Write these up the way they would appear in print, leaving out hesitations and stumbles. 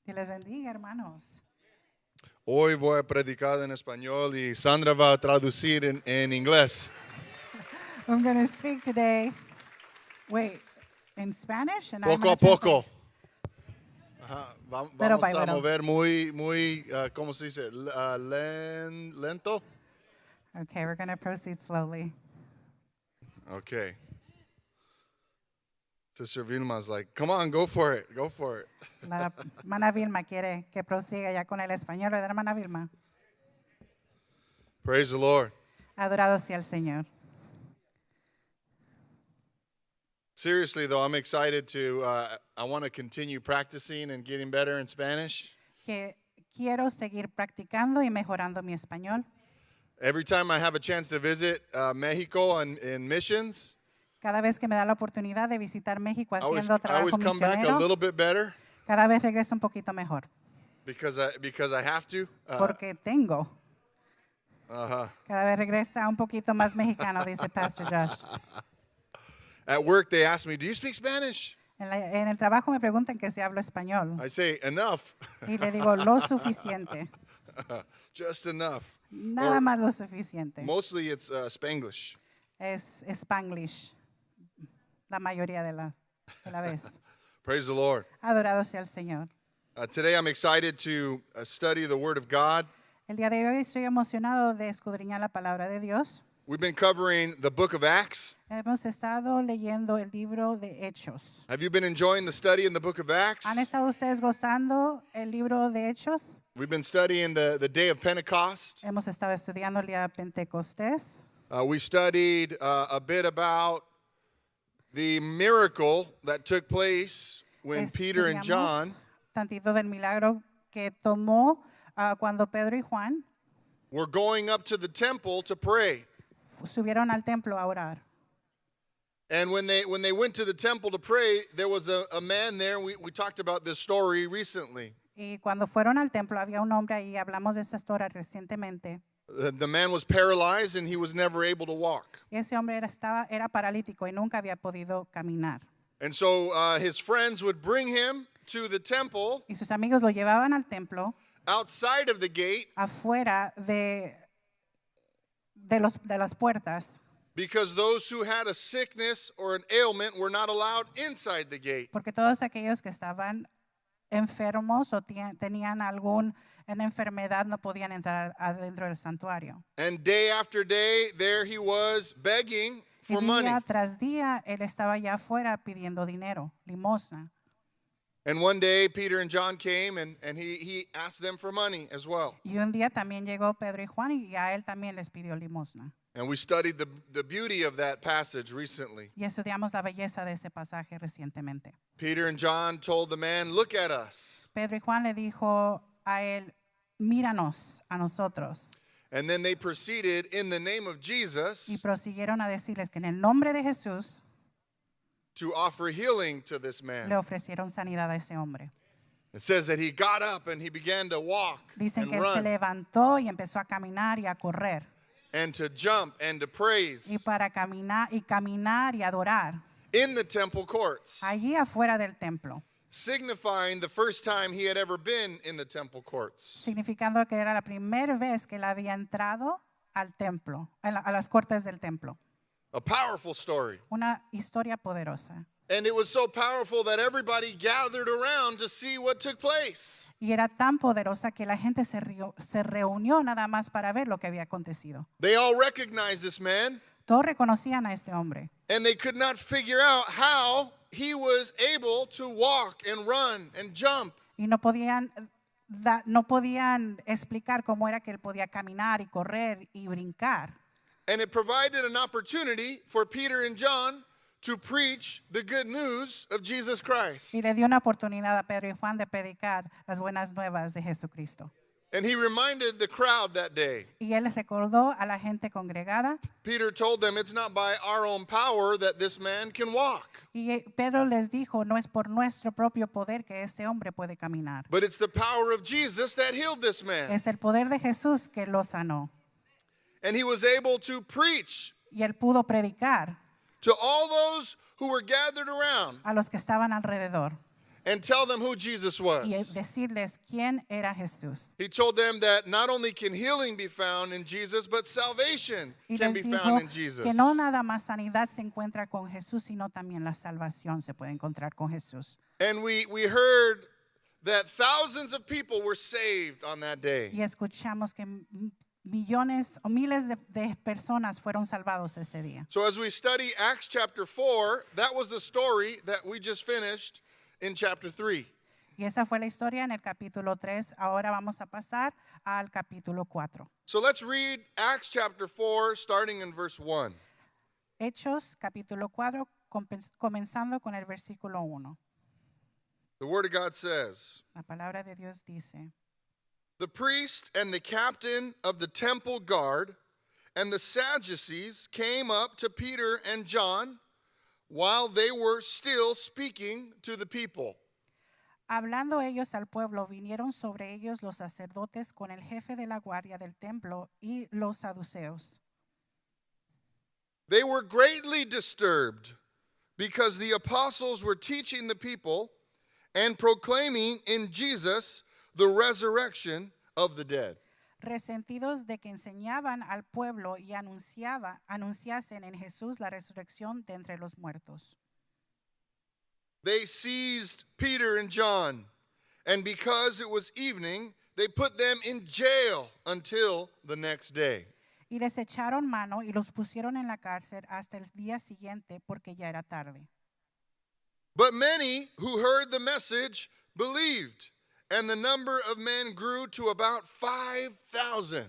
Dios les bendiga, hermanos. Hoy voy a predicar en español y Sandra va a traducir en inglés. I'm going to speak today, in Spanish? And I'm Poco a gonna translate. poco. Ajá, Little vamos by a little. mover muy, ¿cómo se dice? Lento. Okay, we're going to proceed slowly. Okay. Sister Vilma's like, come on, go for it, go for it. La hermana Vilma quiere que prosiga ya con el español, ¿verdad, hermana Vilma? Praise the Lord. Adorado sea el Señor. Seriously, though, I'm excited to, I want to continue practicing and getting better in Spanish. Que quiero seguir practicando y mejorando mi español. Every time I have a chance to visit Mexico in missions, Cada vez que me da la oportunidad de visitar México I always haciendo trabajo come back a misionero, little bit better cada vez regreso un poquito mejor. because I have to. Porque tengo. Uh-huh. Cada vez regresa un poquito más mexicano, dice Pastor Josh. At work, they ask me, do you speak Spanish? En el trabajo me preguntan que si hablo español. I say, enough. Y le digo, lo suficiente. Just enough. Nada Or más lo suficiente. Mostly it's Spanglish. Es Spanglish. La mayoría de la vez. Praise the Lord. Adorado sea el Señor. Today I'm excited to study the Word of God. El día de hoy estoy emocionado de escudriñar la palabra de Dios. We've been covering the book of Acts. Hemos estado leyendo el libro de Hechos. Have you been enjoying the study in the book of Acts? ¿Han estado ustedes gozando el libro de Hechos? We've been studying the day of Pentecost. Hemos estado estudiando el día de Pentecostés. We studied a bit about the miracle that took place when Peter and John Tantito del milagro que tomó cuando Pedro y Juan were going up to the temple to pray. subieron al templo a orar. And when they went to the temple to pray, there was a man there. We talked about this story recently. Y cuando fueron al templo había un hombre ahí, hablamos de esa historia recientemente. The man was paralyzed and he was never able to walk. Y ese hombre era paralítico y nunca había podido caminar. And so his friends would bring him to the temple Y sus amigos lo llevaban al templo, outside of the gate afuera de las puertas, because those who had a sickness or an ailment were not allowed inside the gate. porque todos aquellos que estaban enfermos o tenían alguna enfermedad no podían entrar adentro del santuario. And day after day, there he was begging Y for money. día tras día él estaba allá afuera pidiendo dinero, limosna. And one day, Peter and John came and he asked them for money as well. Y un día también llegó Pedro y Juan y a él también les pidió limosna. And we studied the beauty of that passage recently. Y estudiamos la belleza de ese pasaje recientemente. Peter and John told the man, look at us. Pedro y Juan le dijo a él, míranos a nosotros. And then they proceeded in the name of Y Jesus prosiguieron a decirles que en el nombre de Jesús to offer healing to this man. le ofrecieron sanidad a ese hombre. It says that he got up and he began to walk Dicen and que él se run levantó y empezó a caminar y a correr. and to jump and to Y praise para caminar y adorar in the temple courts, allí afuera del templo, signifying the first time he had ever been in the temple courts. significando que era la primera vez que él había entrado al templo, a las cortes del templo. A powerful story. Una historia poderosa. And it was so powerful that everybody gathered around to see what took place. Y era tan poderosa que la gente se reunió nada más para ver lo que había acontecido. They all recognized this man, Todos reconocían a este hombre. and they could not figure out how he was able to walk and run and jump. Y no podían explicar cómo era que él podía caminar y correr y brincar. And it provided an opportunity for Peter and John to preach the good news of Jesus Christ. Y le dio una oportunidad a Pedro y Juan de predicar las buenas nuevas de Jesucristo. And he reminded the crowd that day. Y él les recordó a la gente congregada. Peter told them it's not by our own power that this man can walk, Y Pedro les dijo, no es por nuestro propio poder que este hombre puede caminar. but it's the power of Jesus that healed this man. Es el poder de Jesús que lo sanó. And he was able to preach Y él pudo predicar to all those who were gathered around. a los que estaban alrededor. and tell them who Jesus was. y decirles quién era Jesús. He told them that not only can healing be found in Jesus, but salvation Y can les be dijo found in Jesus. que no nada más sanidad se encuentra con Jesús, sino también la salvación se puede encontrar con Jesús. And we heard that thousands of people were saved on that day. Y escuchamos que millones o miles de personas fueron salvados ese día. So as we study Acts chapter 4, that was the story that we just finished in chapter 3. Y esa fue la historia en el capítulo 3. Ahora vamos a pasar al capítulo 4. So let's read Acts chapter 4, starting in verse 1. Hechos, capítulo 4, comenzando con el versículo 1. The word of God says, La palabra de Dios dice: the priest and the captain of the temple guard and the Sadducees came up to Peter and John while they were still speaking to the people. Hablando ellos al pueblo, vinieron sobre ellos los sacerdotes con el jefe de la guardia del templo y los saduceos. They were greatly disturbed because the apostles were teaching the people and proclaiming in Jesus the resurrection of the dead. Resentidos de que enseñaban al pueblo y anunciasen en Jesús la resurrección de entre los muertos. They seized Peter and John, and because it was evening, they put them in jail until the next day. Y les echaron mano y los pusieron en la cárcel hasta el día siguiente porque ya era tarde. But many who heard the message believed, and the number of men grew to about 5,000.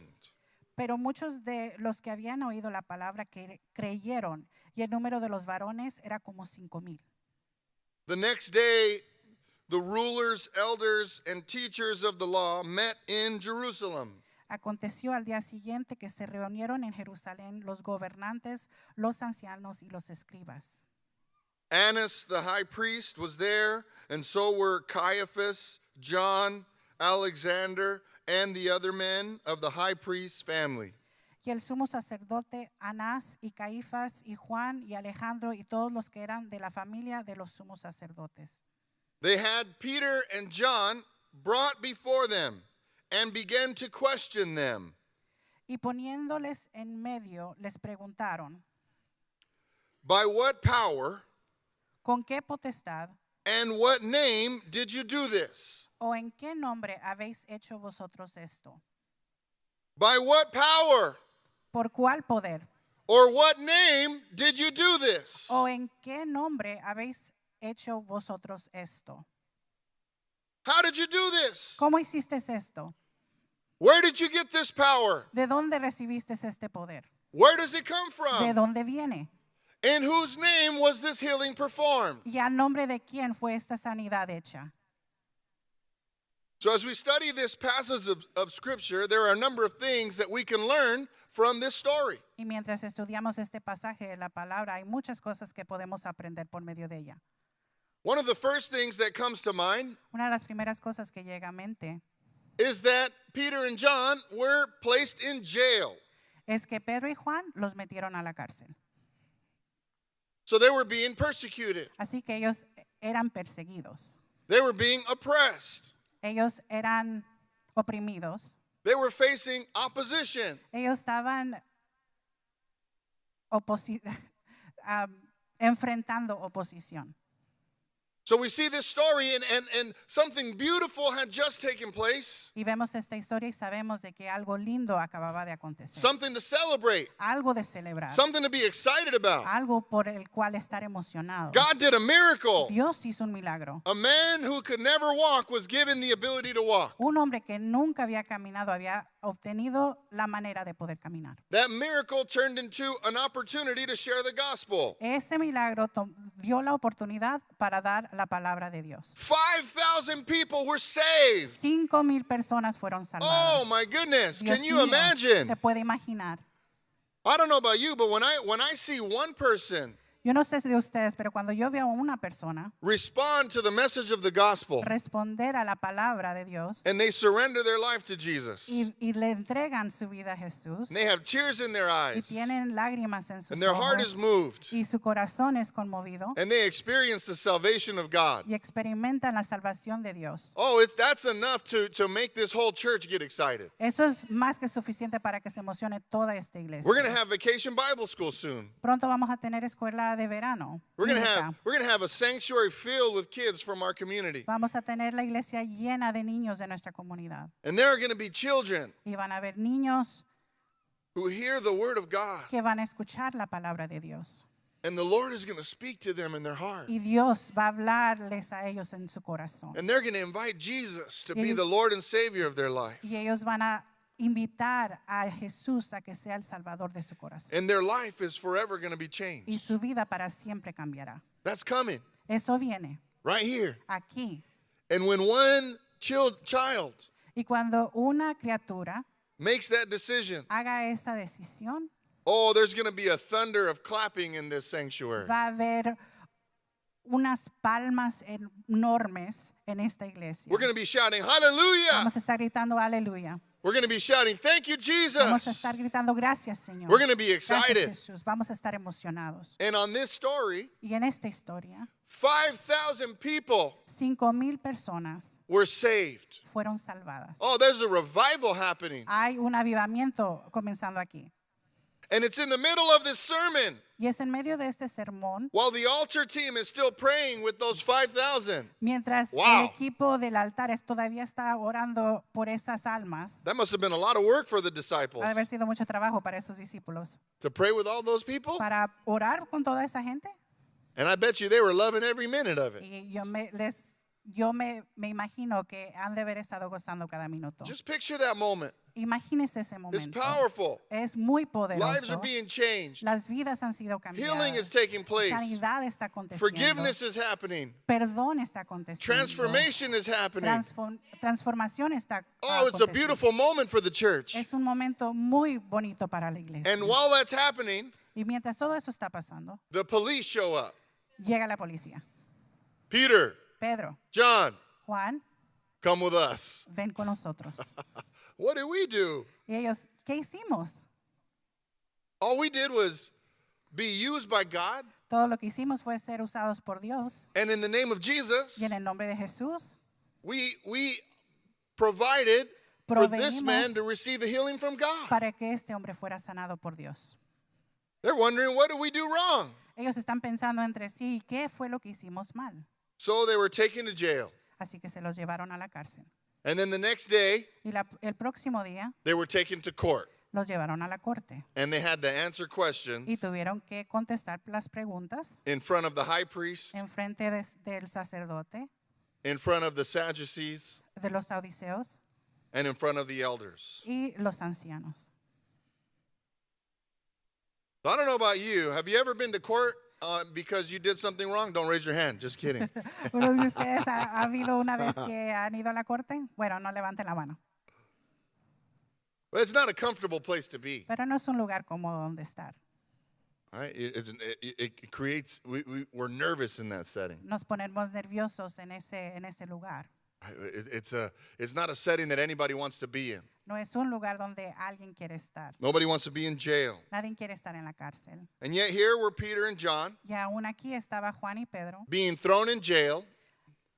Pero muchos de los que habían oído la palabra creyeron, y el número de los varones era como 5,000. The next day, the rulers, elders, and teachers of the law met in Jerusalem. Aconteció al día siguiente que se reunieron en Jerusalén los gobernantes, los ancianos y los escribas. Annas the high priest was there, and so were Caiaphas, John, Alexander, and the other men of the high priest's family. Y el sumo sacerdote Anás y Caifás y Juan y Alejandro y todos los que eran de la familia de los sumos sacerdotes. They had Peter and John brought before them and began to question them. Y poniéndoles en medio, les preguntaron: By what power ¿con qué potestad and what name did you do this? o en qué nombre habéis hecho vosotros esto? By what power ¿Por cuál poder or what name did you do this? o en qué nombre habéis hecho vosotros esto? How did you do this? ¿Cómo hiciste esto? Where did you get this power? ¿De dónde recibiste este poder? Where does it come ¿De from? dónde viene? In whose name was this healing performed? ¿Y a nombre de quién fue esta sanidad hecha? So as we study this passage of Scripture, there are a number of things that we can learn from this story. Y mientras estudiamos este pasaje de la palabra, hay muchas cosas que podemos aprender por medio de ella. One of the first things that comes to mind Una de las primeras cosas que llega a mente is that Peter and John were placed in jail. es que Pedro y Juan los metieron a la cárcel. So they were being persecuted. Así que ellos eran perseguidos. They were being oppressed. Ellos eran oprimidos. They were facing opposition. Ellos estaban enfrentando oposición. So we see this story and something beautiful had just taken place. Y vemos esta historia y sabemos de que algo lindo acababa de acontecer. Something to celebrate. Algo de celebrar. Something to be excited about. Algo por el cual estar emocionados. God did a miracle. Dios hizo un milagro. A man who could never walk was given the ability to walk. Un hombre que nunca había caminado había obtenido la manera de poder caminar. That miracle turned into an opportunity to share the gospel. Ese milagro dio la oportunidad para dar la palabra de Dios. 5,000 people were saved. 5,000 personas fueron salvadas. Oh my goodness, Dios can you mío, imagine? se puede imaginar. I don't know about you, but when I see one person Yo no sé si de ustedes, pero cuando yo veo a una persona respond to the message of the gospel responder a la palabra de Dios and they surrender their life to Jesus, y le entregan su vida a Jesús and they have tears in their y eyes, tienen lágrimas en sus and their heart is ojos moved, y su corazón es conmovido and they experience the salvation of God. y experimentan la salvación de Dios. Oh, that's enough to make this whole church get excited. Eso es más que suficiente para que se emocione toda esta iglesia. We're going to have Vacation Bible School soon. Pronto vamos a tener escuela de verano. We're going bíblica. to have a sanctuary filled with kids from our community. Vamos a tener la iglesia llena de niños de nuestra comunidad. And there are going to be children Y van a haber niños who hear the word of God. que van a escuchar la palabra de Dios. And the Lord is going to speak to them in their heart. Y Dios va a hablarles a ellos en su corazón. And they're going to invite Jesus to be the Lord and Savior of their life. Y ellos van a invitar a Jesús a que sea el Salvador de su corazón. And their life is forever going to be Y changed. su vida para siempre cambiará. That's coming Eso viene right here. aquí. And when one child Y cuando una criatura makes that decision, haga esa decisión, oh, there's going to be a thunder of clapping in this sanctuary. va a haber unas palmas enormes en esta iglesia. We're going to be shouting, hallelujah. Vamos a estar gritando aleluya. We're going to be shouting, thank you, Vamos a Jesus. estar gritando gracias, Señor. We're going to be Gracias, excited. Jesús. Vamos a estar emocionados. And on this story, Y en esta historia, 5,000 people 5,000 personas were saved. fueron salvadas. Oh, there's a revival happening. Hay un avivamiento comenzando aquí. And it's in the middle of this sermon Y es en medio de este sermón, while the altar team is still praying with those 5,000. mientras Wow. el equipo del altar todavía está orando por esas almas. That must have been a lot of work for the disciples Ha de haber sido mucho trabajo para esos discípulos. to pray with all those people. Para orar con toda esa gente. And I bet you they were loving every minute of it. Y yo me imagino que han de haber estado gozando cada minuto. Just picture that moment. Imagínese ese It's momento. powerful. Es muy Lives are poderoso. being changed. Las vidas han sido Healing is cambiadas. taking place. Sanidad está aconteciendo. Forgiveness is happening. Perdón está aconteciendo. Transformation is happening. Transformación está Oh, it's a aconteciendo. beautiful moment for the church. Es un momento muy bonito para la iglesia. And while that's happening, Y mientras todo eso está pasando, the police show up. llega la policía. Peter, Pedro, John, Juan, come with us. ven con nosotros. What did we do? Y ellos, ¿qué hicimos? All we did was be used by God, Todo lo que hicimos fue ser usados por Dios. and in the name of Jesus, Y en el nombre de Jesús, we provided for this Proveímos man to receive a healing from God. para que este hombre fuera sanado por Dios. They're wondering, what did we do wrong? Ellos están pensando entre sí, ¿qué fue lo que hicimos mal? So they were taken to jail. Así que se los llevaron a la cárcel. And then the next day, Y el próximo día they were taken to court. los llevaron a la corte. And they had to answer Y questions tuvieron que contestar las preguntas in front of the high priest, en frente del sacerdote, in front of the Sadducees, de los saduceos and in front of the elders. y los ancianos. So I don't know about you. Have you ever been to court because you did something wrong? Don't raise your hand. Just kidding. Uno de ustedes ha habido una vez que han ido a la corte? Bueno, no levanten la mano. But it's not a comfortable place to be. Pero no es un lugar cómodo donde estar. Right? It creates, we're nervous in that setting. Nos ponemos nerviosos en ese lugar. It's not a setting that anybody wants to be in. No es un lugar donde alguien quiere estar. Nobody wants to be in jail. Nadie quiere estar en la cárcel. And yet here were Peter and John Y aún aquí estaba Juan y Pedro being thrown in jail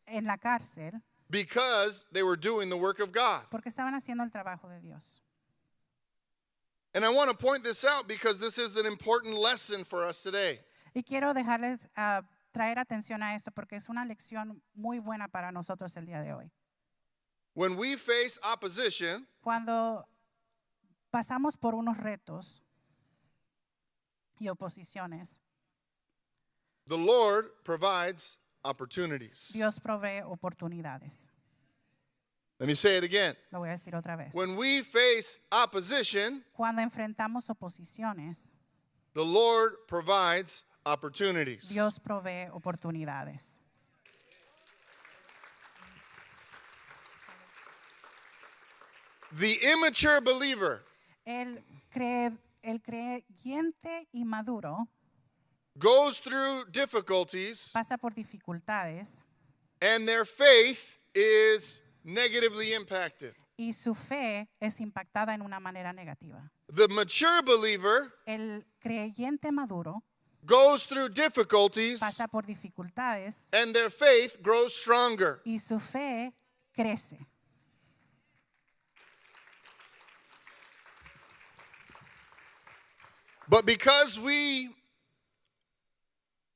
en la cárcel because they were doing the work of God. porque estaban haciendo el trabajo de Dios. And I want to point this out because this is an important lesson for us today. Y quiero dejarles traer atención a esto porque es una lección muy buena para nosotros el día de hoy. When we face opposition, Cuando pasamos por unos retos y oposiciones, the Lord provides opportunities. Dios provee oportunidades. Let me say it again. Lo voy a decir otra vez. When we face opposition, Cuando enfrentamos oposiciones, the Lord provides opportunities. Dios provee oportunidades. The immature believer El creyente inmaduro goes through difficulties, pasa por dificultades and their faith is negatively impacted. y su fe es impactada en una manera negativa. The mature believer El creyente maduro goes through difficulties, pasa por dificultades and their faith grows stronger. y su fe crece. But because we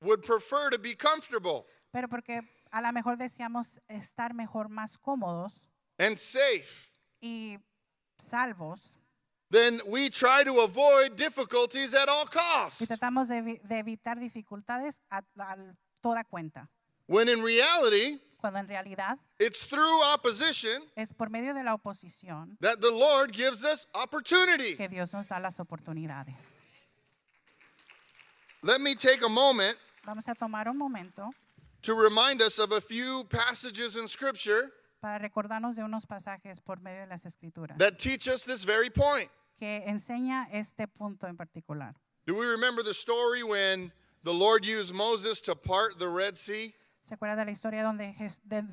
would prefer to be comfortable Pero porque a lo mejor deseamos estar mejor, más cómodos and safe, y salvos, then we try to avoid difficulties at all y costs. tratamos de evitar dificultades a toda cuenta. When in reality, Cuando en realidad it's through opposition es por medio de la oposición that the Lord gives us opportunity. que Dios nos da las oportunidades. Let me take a moment Vamos a tomar un momento to remind us of a few passages in Scripture para recordarnos de unos pasajes por medio de las Escrituras that teach us this very point. que enseña este punto en particular. Do we remember the story when the Lord used Moses to part the Red Sea? ¿Se acuerda de la historia donde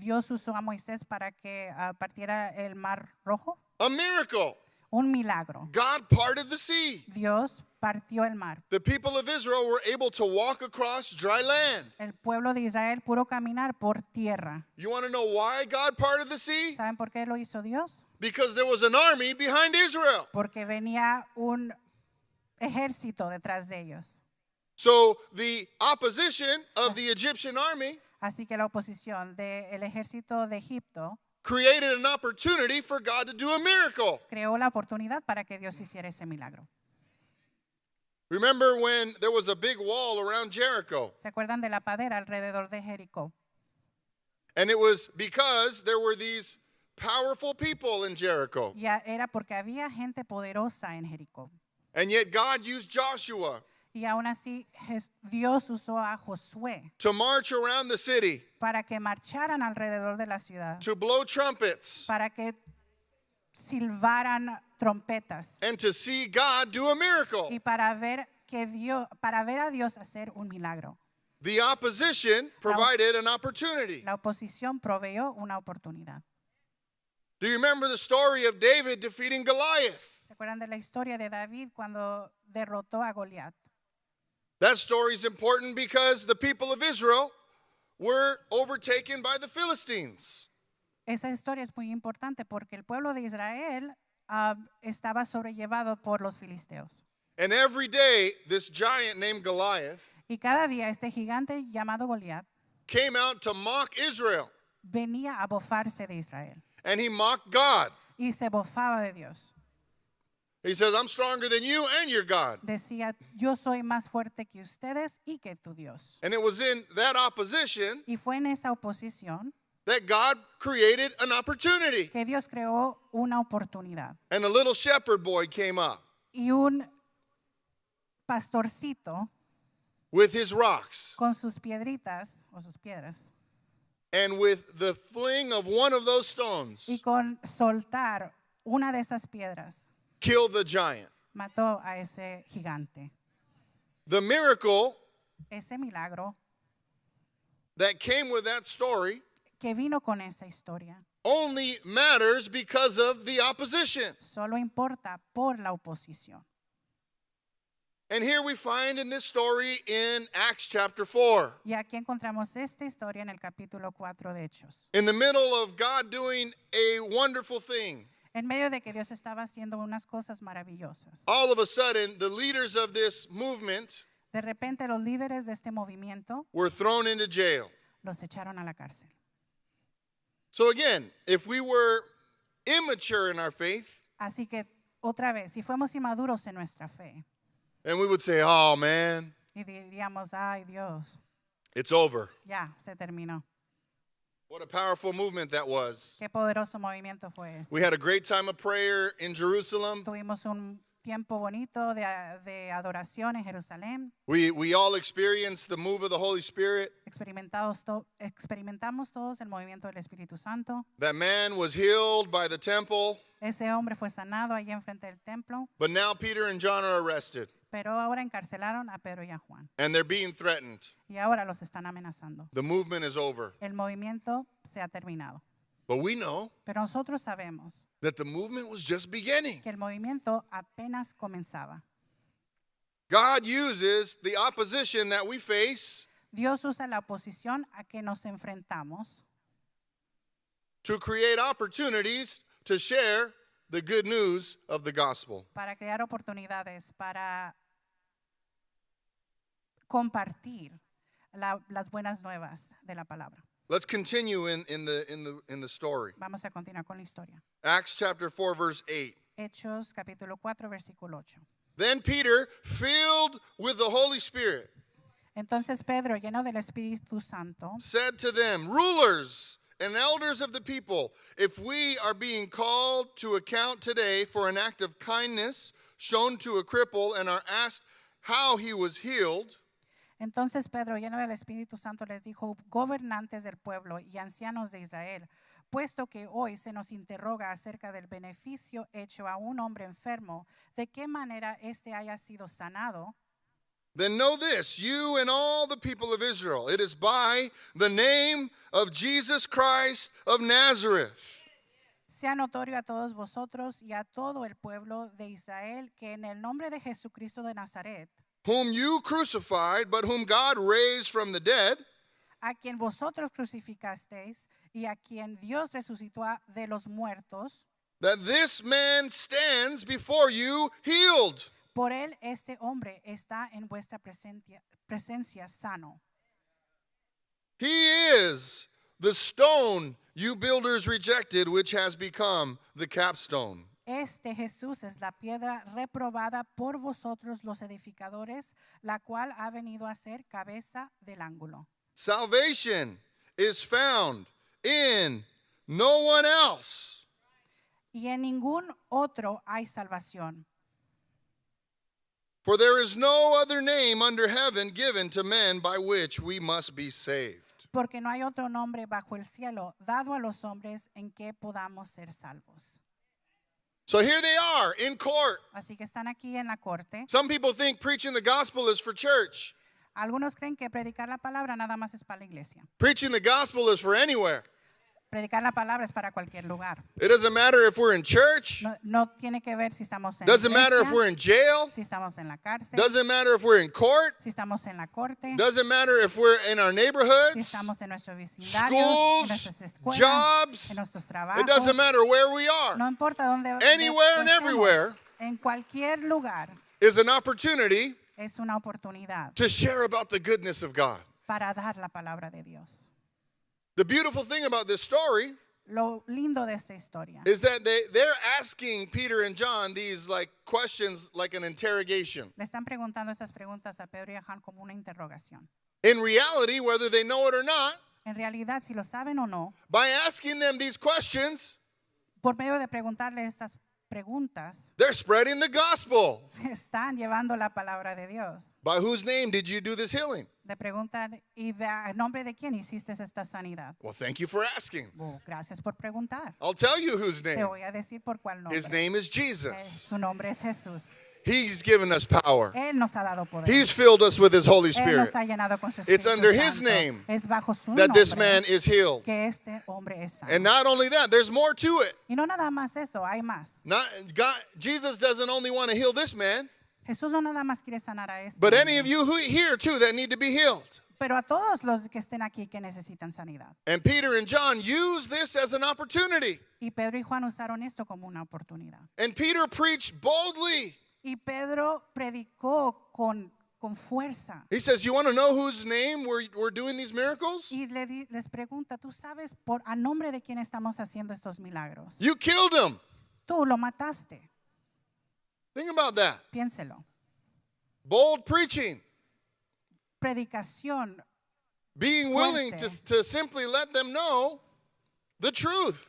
Dios usó a Moisés para que partiera el mar rojo? A miracle. Un milagro. God parted the sea. Dios partió el mar. The people of Israel were able to walk across dry land. El pueblo de Israel pudo caminar por tierra. You want to know why God parted the sea? ¿Saben por qué lo hizo Dios? Because there was an army behind Israel. Porque venía un ejército detrás de ellos. So the opposition of the Egyptian army Así que la oposición del ejército de Egipto created an opportunity for God to do a miracle. creó la oportunidad para que Dios hiciera ese milagro. Remember when there was a big wall around Jericho? ¿Se acuerdan de la padera alrededor de Jericó? And it was because there were these powerful people in Jericho. Ya era porque había gente poderosa en Jericó. And yet God used Joshua Y aún así Dios usó a Josué to march around the city, para que marcharan alrededor de la ciudad, to blow trumpets, para que silbaran trompetas and to see God do a miracle. y para ver a Dios hacer un milagro. The opposition provided an opportunity. La oposición proveyó una oportunidad. Do you remember the story of David defeating Goliath? ¿Se acuerdan de la historia de David cuando derrotó a Goliat? That story is important because the people of Israel were overtaken by the Philistines. Esa historia es muy importante porque el pueblo de Israel estaba sobrellevado por los filisteos. And every day, this giant named Goliath Y cada día este gigante llamado Goliat came out to mock Israel. venía a bofarse de Israel And he mocked God. y se bofaba de Dios. He says, I'm stronger than you and your God. Decía, yo soy más fuerte que ustedes y que tu Dios. And it was in that opposition Y fue en esa oposición that God created an opportunity. que Dios creó una oportunidad. And a little shepherd boy came up Y un pastorcito with his rocks. con sus piedritas o sus piedras And with the fling of one of those stones, y con soltar una de esas piedras killed the giant. mató a ese gigante. The miracle Ese milagro that came with that story que vino con esa historia only matters because of the opposition. solo importa por la oposición. And here we find in this story in Acts chapter 4, Y aquí encontramos esta historia en el capítulo 4 de Hechos. in the middle of God doing a wonderful thing, En medio de que Dios estaba haciendo unas cosas maravillosas. all of a sudden the leaders of this movement De repente los líderes de este movimiento were thrown into jail. los echaron a la cárcel. So again, if we were immature in our faith, Así que otra vez, si fuéramos inmaduros en nuestra fe and we would say, oh man, y diríamos, ay Dios, it's over. ya se terminó. What a powerful movement that was. Qué poderoso movimiento fue ese. We had a great time of prayer in Jerusalem. Tuvimos un tiempo bonito de adoración en Jerusalén. We all experienced the move of the Holy Spirit. Experimentamos todos el movimiento del Espíritu Santo. That man was healed by the temple, Ese hombre fue sanado allí enfrente del templo, but now Peter and John are arrested. Pero ahora encarcelaron a Pedro y a Juan. and they're being threatened. Y ahora los están amenazando. The movement is over. El movimiento se ha terminado. But we know Pero nosotros sabemos that the movement was just beginning. que el movimiento apenas comenzaba. God uses the opposition that we face Dios usa la oposición a que nos enfrentamos to create opportunities to share the good news of the gospel. para crear oportunidades, para compartir las buenas nuevas de la palabra. Let's continue in the story. Vamos a continuar con la historia. Acts chapter 4, verse 8. Hechos capítulo 4, versículo 8. Then Peter, filled with the Holy Spirit, Entonces Pedro, lleno del Espíritu Santo, said to them, rulers and elders of the people, if we are being called to account today for an act of kindness shown to a cripple and are asked how he was healed, entonces Pedro, lleno del Espíritu Santo, les dijo, gobernantes del pueblo y ancianos de Israel, puesto que hoy se nos interroga acerca del beneficio hecho a un hombre enfermo, de qué manera éste haya sido sanado, then know this, you and all the people of Israel, it is by the name of Jesus Christ of Nazareth, sea notorio a todos vosotros y a todo el pueblo de Israel que en el nombre de Jesucristo de Nazaret, whom you crucified, but whom God raised from the dead, a quien vosotros crucificasteis y a quien Dios resucitó de los muertos, that this man stands before you healed. por él este hombre está en vuestra presencia sano. He is the stone you builders rejected, which has become the capstone. Este Jesús es la piedra reprobada por vosotros los edificadores, la cual ha venido a ser cabeza del ángulo. Salvation is found in no one else. Y en ningún otro hay salvación. For there is no other name under heaven given to men by which we must be saved. Porque no hay otro nombre bajo el cielo dado a los hombres en que podamos ser salvos. So here they are in court. Así que están aquí en la corte. Some people think preaching the gospel is for church. Algunos creen que predicar la palabra nada más es para la iglesia. Preaching the gospel is for anywhere. Predicar la palabra es para cualquier lugar. It doesn't matter if we're in church. No tiene que ver si estamos en Doesn't matter if iglesia, we're in jail. si estamos en la cárcel, Doesn't matter if we're in court. si estamos en la corte, Doesn't matter if we're in our si neighborhoods, estamos en nuestros vecindarios, en schools, nuestras escuelas, jobs. en nuestros It trabajos. doesn't matter where we are. No importa dónde Anywhere and estemos, everywhere. en cualquier lugar Is an opportunity es una oportunidad to share about the goodness of God. para dar la palabra de Dios. The beautiful thing about this story Lo lindo de esta historia is that they're asking Peter and John these like questions like an interrogation. le están preguntando estas preguntas a Pedro y a Juan como una interrogación. In reality, whether they know it or not, En realidad, si lo saben o no, by asking them these questions, por medio de preguntarle estas preguntas, they're spreading the gospel. están llevando la palabra de Dios. By whose name did you do this healing? Le preguntan, ¿y a nombre de quién hiciste esta sanidad? Well, thank you for asking. Oh, gracias por preguntar. I'll tell you whose Te name. voy a decir por cuál nombre. His name is Jesus. Su nombre es Jesús. He's given us power. Él nos ha dado poder. He's filled us with His Holy Él Spirit. nos ha llenado con su Espíritu It's under His Santo. name Es bajo su that this nombre man is healed. que este hombre es sano. And not only that, there's more to it. Y no nada más eso, hay más. Jesus doesn't only want to heal this man, Jesús no nada más quiere sanar a este but hombre, any of you who here too that need to be healed. pero a todos los que estén aquí que necesitan sanidad. And Peter and John use this as an opportunity. Y Pedro y Juan usaron esto como una oportunidad. And Peter preached boldly. Y Pedro predicó con fuerza. He says, you want to know whose name we're doing these miracles? Y les pregunta, ¿tú sabes a nombre de quién estamos haciendo estos milagros? You killed him. Tú lo mataste. Think about that. Piénselo. Bold preaching. Predicación, Being willing Fuerte. to simply let them know the truth.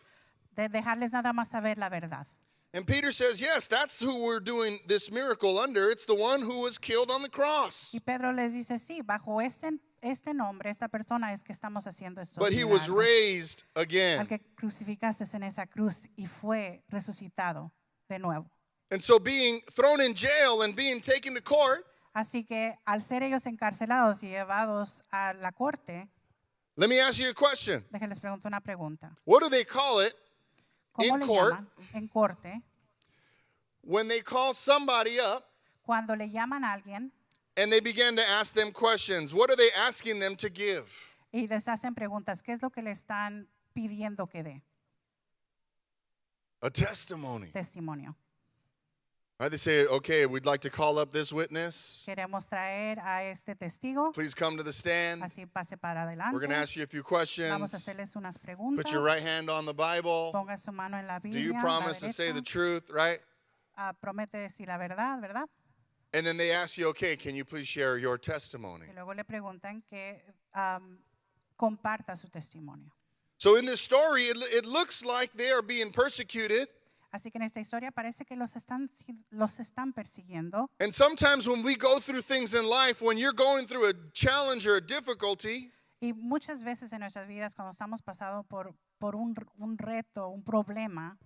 de dejarles nada más saber la verdad. And Peter says, yes, that's who we're doing this miracle under. It's the one who was killed on the cross. Y Pedro les dice, sí, bajo este nombre, esta persona es que estamos haciendo estos But he was milagros. raised Al again. que crucificaste en esa cruz y fue resucitado de nuevo. And so being thrown in jail and being taken to court, Así que al ser ellos encarcelados y llevados a la corte, let me ask you a question. déjenles pregunto una pregunta. What do they call it ¿Cómo in le court llaman en corte when they call somebody up cuando le llaman a alguien and they begin to ask them questions? What are they asking them to give? y les hacen preguntas? ¿Qué es lo que le están pidiendo que dé? A testimony. Testimonio. Right? They say, okay, we'd like to call up this witness. Queremos traer a este testigo, Please come to the stand. así pase para We're going to adelante. ask you a few Vamos a questions. hacerles unas preguntas. Put your right hand on the Bible. Ponga su mano en la Do you Biblia, la promise to say the derecha. truth, right? Promete decir la verdad, ¿verdad? And then they ask you, okay, can you please share your testimony? Y luego le preguntan que comparta su testimonio. So in this story, it looks like they are being persecuted. Así que en esta historia parece que los están persiguiendo. And sometimes when we go through things in life, when you're going through a challenge or a difficulty, Y muchas veces en nuestras vidas, cuando estamos pasando por un reto, un problema,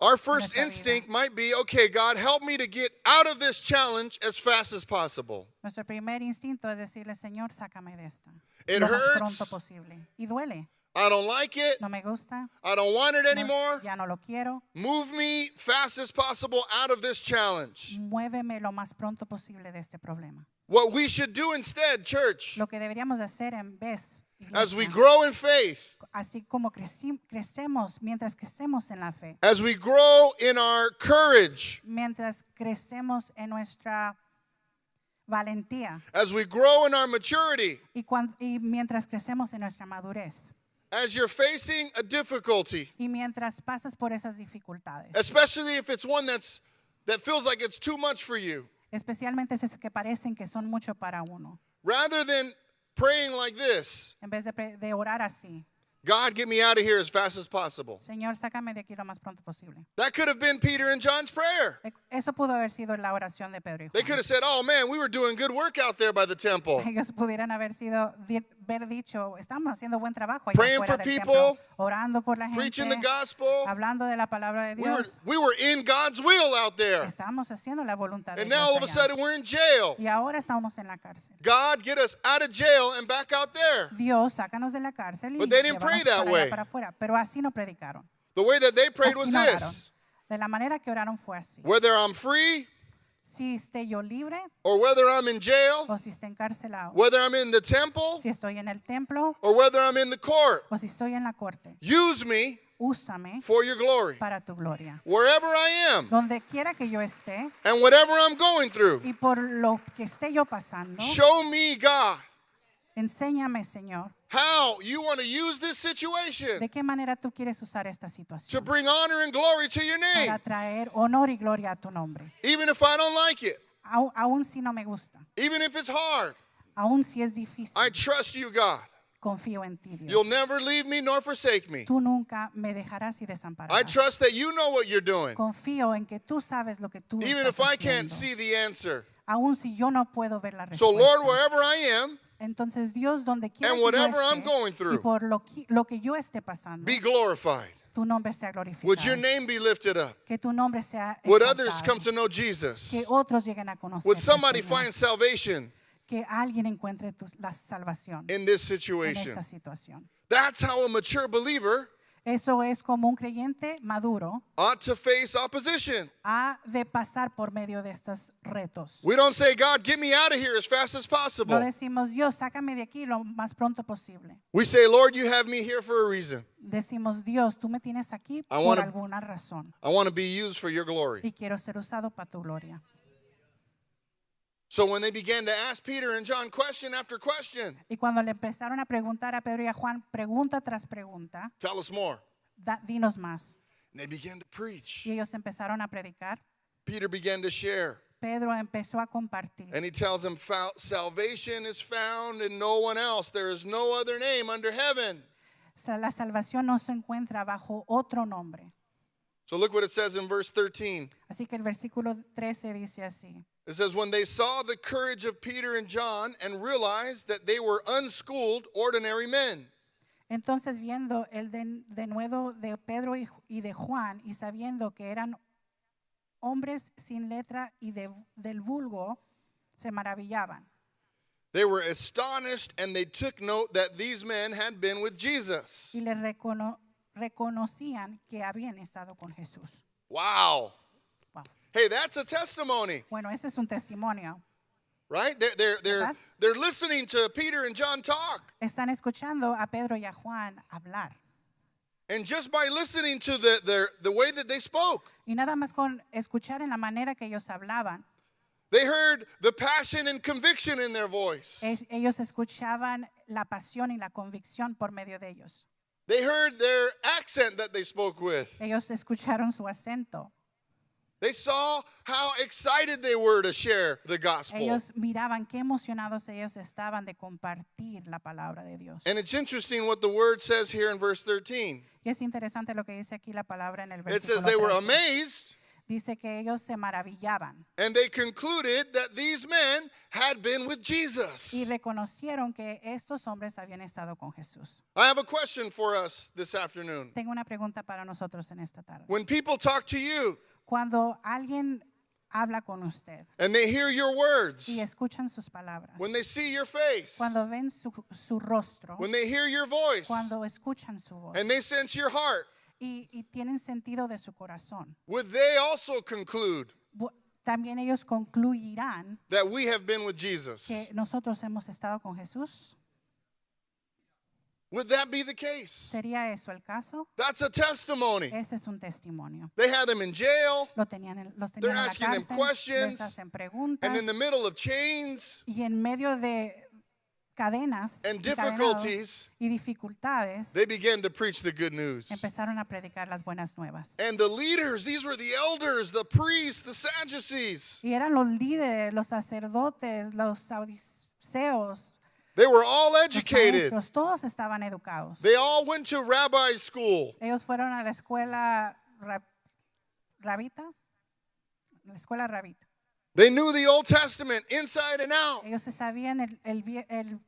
our first Nuestra vida. instinct might be, okay, God, help me to get out of this challenge as fast as possible. nuestro primer instinto es decirle, Señor, sácame de esta. It Lo más hurts. pronto posible. Y duele. I don't like it. No me gusta. I don't want it no- anymore. ya no lo quiero. Move me fast as possible out of this challenge. Muéveme lo más pronto posible de este problema. What we should do instead, church, Lo que deberíamos de hacer en vez, as we iglesia, grow in faith, así como crecemos, mientras crecemos en la fe, as we grow in our courage, mientras crecemos en nuestra valentía as we grow in our maturity, y mientras crecemos en nuestra madurez as you're facing a difficulty, y mientras pasas por esas dificultades, especially if it's one that feels like it's too much for you, especialmente esas que parecen que son mucho para uno, rather than praying like this, en vez de orar así, God, get me out of here as fast as possible. Señor, sácame de aquí lo más pronto posible. That could have been Peter and John's prayer. Eso pudo haber sido la oración de Pedro y They Juan. could have said, oh man, we were doing good work out there by the temple. Ellos pudieran haber dicho, estamos haciendo buen trabajo allá Praying afuera for del people, templo, orando por la Preaching gente, the gospel. hablando de la palabra de Dios. We were in God's will out there. Estamos haciendo la voluntad de And Dios now all of a allá. sudden we're in jail. Y ahora estamos en la cárcel. God, get us out of jail and back out there. Dios, sácanos de la cárcel y But they didn't pray llévanos that para way. allá para afuera. Pero así no predicaron. The way that they prayed Así was no oraron. this: De la manera que oraron fue así. whether I'm free Si esté yo libre or whether I'm in jail, o si esté encarcelado. whether I'm in the temple Si estoy en el templo or whether I'm in the court, o si estoy en la corte. use me Úsame for your glory. para tu gloria. Wherever I am Donde quiera que yo esté and whatever I'm going through, y por lo que esté yo pasando, show me, God, enséñame, Señor, how you want to use this situation de qué manera tú quieres usar esta to situación bring honor and glory to your name, para traer honor y gloria a tu nombre. even if I don't like it, Aún si no me gusta, even if it's hard. aún si es difícil, I trust you, God. confío en ti, Dios. You'll never leave me nor forsake me. Tú nunca me dejarás y I desampararás. trust that you know what you're doing, Confío en que tú sabes lo que tú even estás if I can't haciendo, see the answer. aún si yo no puedo ver la So, respuesta. Lord, wherever I am, Entonces, Dios, donde quiera and que yo whatever I'm esté going y through, por lo que yo esté pasando, be glorified. tu nombre sea Would glorificado. your name be lifted up? Que tu nombre sea Would others exaltado. come to know Jesus? Que otros lleguen a conocer. Would somebody find salvation Que alguien encuentre la salvación in this en situation? esta situación. That's how a mature believer Eso es como un creyente maduro ought to face opposition. ha de pasar por medio de estos retos. We don't say, God, get me out of here as fast as No possible. decimos, Dios, sácame de aquí lo más pronto posible. We say, Lord, you have me here for a reason. Decimos, Dios, tú me tienes aquí I por wanna- alguna razón I want to be used for your glory. y quiero ser usado para tu gloria. So when they began to ask Peter and John question after question, Y cuando le empezaron a preguntar a Pedro y a Juan, pregunta tras pregunta, tell us more. dinos más. And they began to preach. Y ellos empezaron a predicar. Peter began to share. Pedro empezó a compartir. And he tells them, salvation is found in no one else. There is no other name under heaven. La salvación no se encuentra bajo otro nombre. So look what it says in verse 13. Así que el versículo 13 dice así. It says, when they saw the courage of Peter and John and realized that they were unschooled, ordinary men. Entonces viendo el denuedo de Pedro y de Juan y sabiendo que eran hombres sin letra y del vulgo se maravillaban. They were astonished and they took note that these men had been with Jesus. Y le reconocían que habían estado con Jesús. Wow. Wow. Hey, that's a testimony, Bueno, ese es un testimonio. right? ¿Verdad? They're listening to Peter and John talk. Están escuchando a Pedro y a Juan hablar. And just by listening to the way that they spoke, Y nada más con escuchar en la manera que ellos hablaban, they heard the passion and conviction in their voice. ellos escuchaban la pasión y la convicción por medio de ellos. They heard their accent that they spoke with. Ellos escucharon su acento. They saw how excited they were to share the gospel. Ellos miraban qué emocionados ellos estaban de compartir la palabra de Dios. And it's interesting what the word says here in verse 13. Y es interesante lo que dice aquí la palabra en el It versículo says they were 13. amazed Dice que ellos se maravillaban and they concluded that these men had been with y Jesus. reconocieron que estos hombres habían estado con Jesús. I have a question for us this afternoon. Tengo una pregunta para nosotros en esta tarde. When people talk to you Cuando alguien habla con usted and they hear your words, y escuchan sus palabras, when they see your face, cuando ven su rostro, when they hear your voice, cuando escuchan su voz and they sense your heart, y tienen sentido de su corazón, would they also conclude también ellos concluirán that we have been with Jesus? que nosotros hemos estado con Jesús. Would that be the case? ¿Sería eso el caso? That's a testimony. Ese es un testimonio. They had them in jail Los tenían en They're la asking them cárcel, questions, les hacen preguntas and in the middle of chains y en medio de cadenas and y cadenados difficulties, y dificultades they began to preach the good news. empezaron a predicar las buenas nuevas. And the leaders, these were the elders, the priests, the Sadducees. Y eran los líderes, los sacerdotes, los saduceos, They were all los educated. maestros, todos estaban educados. They all went to rabbi school. Ellos fueron a la escuela rabita, la escuela rabita. They knew the Old Testament inside and out. Ellos se sabían el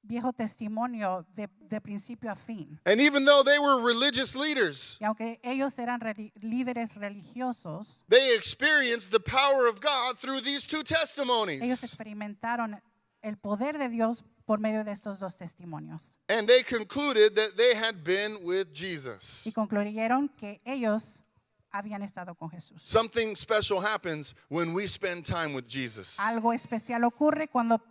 viejo testimonio de principio a fin. And even though they were religious leaders, Y aunque ellos eran líderes religiosos, they experienced the power of God through these two ellos testimonies. experimentaron el poder de Dios por medio de estos dos testimonios. And they concluded that they had been with Jesus. Y concluyeron que ellos habían estado con Jesús. Something special happens when we spend time with Jesus. Algo especial ocurre cuando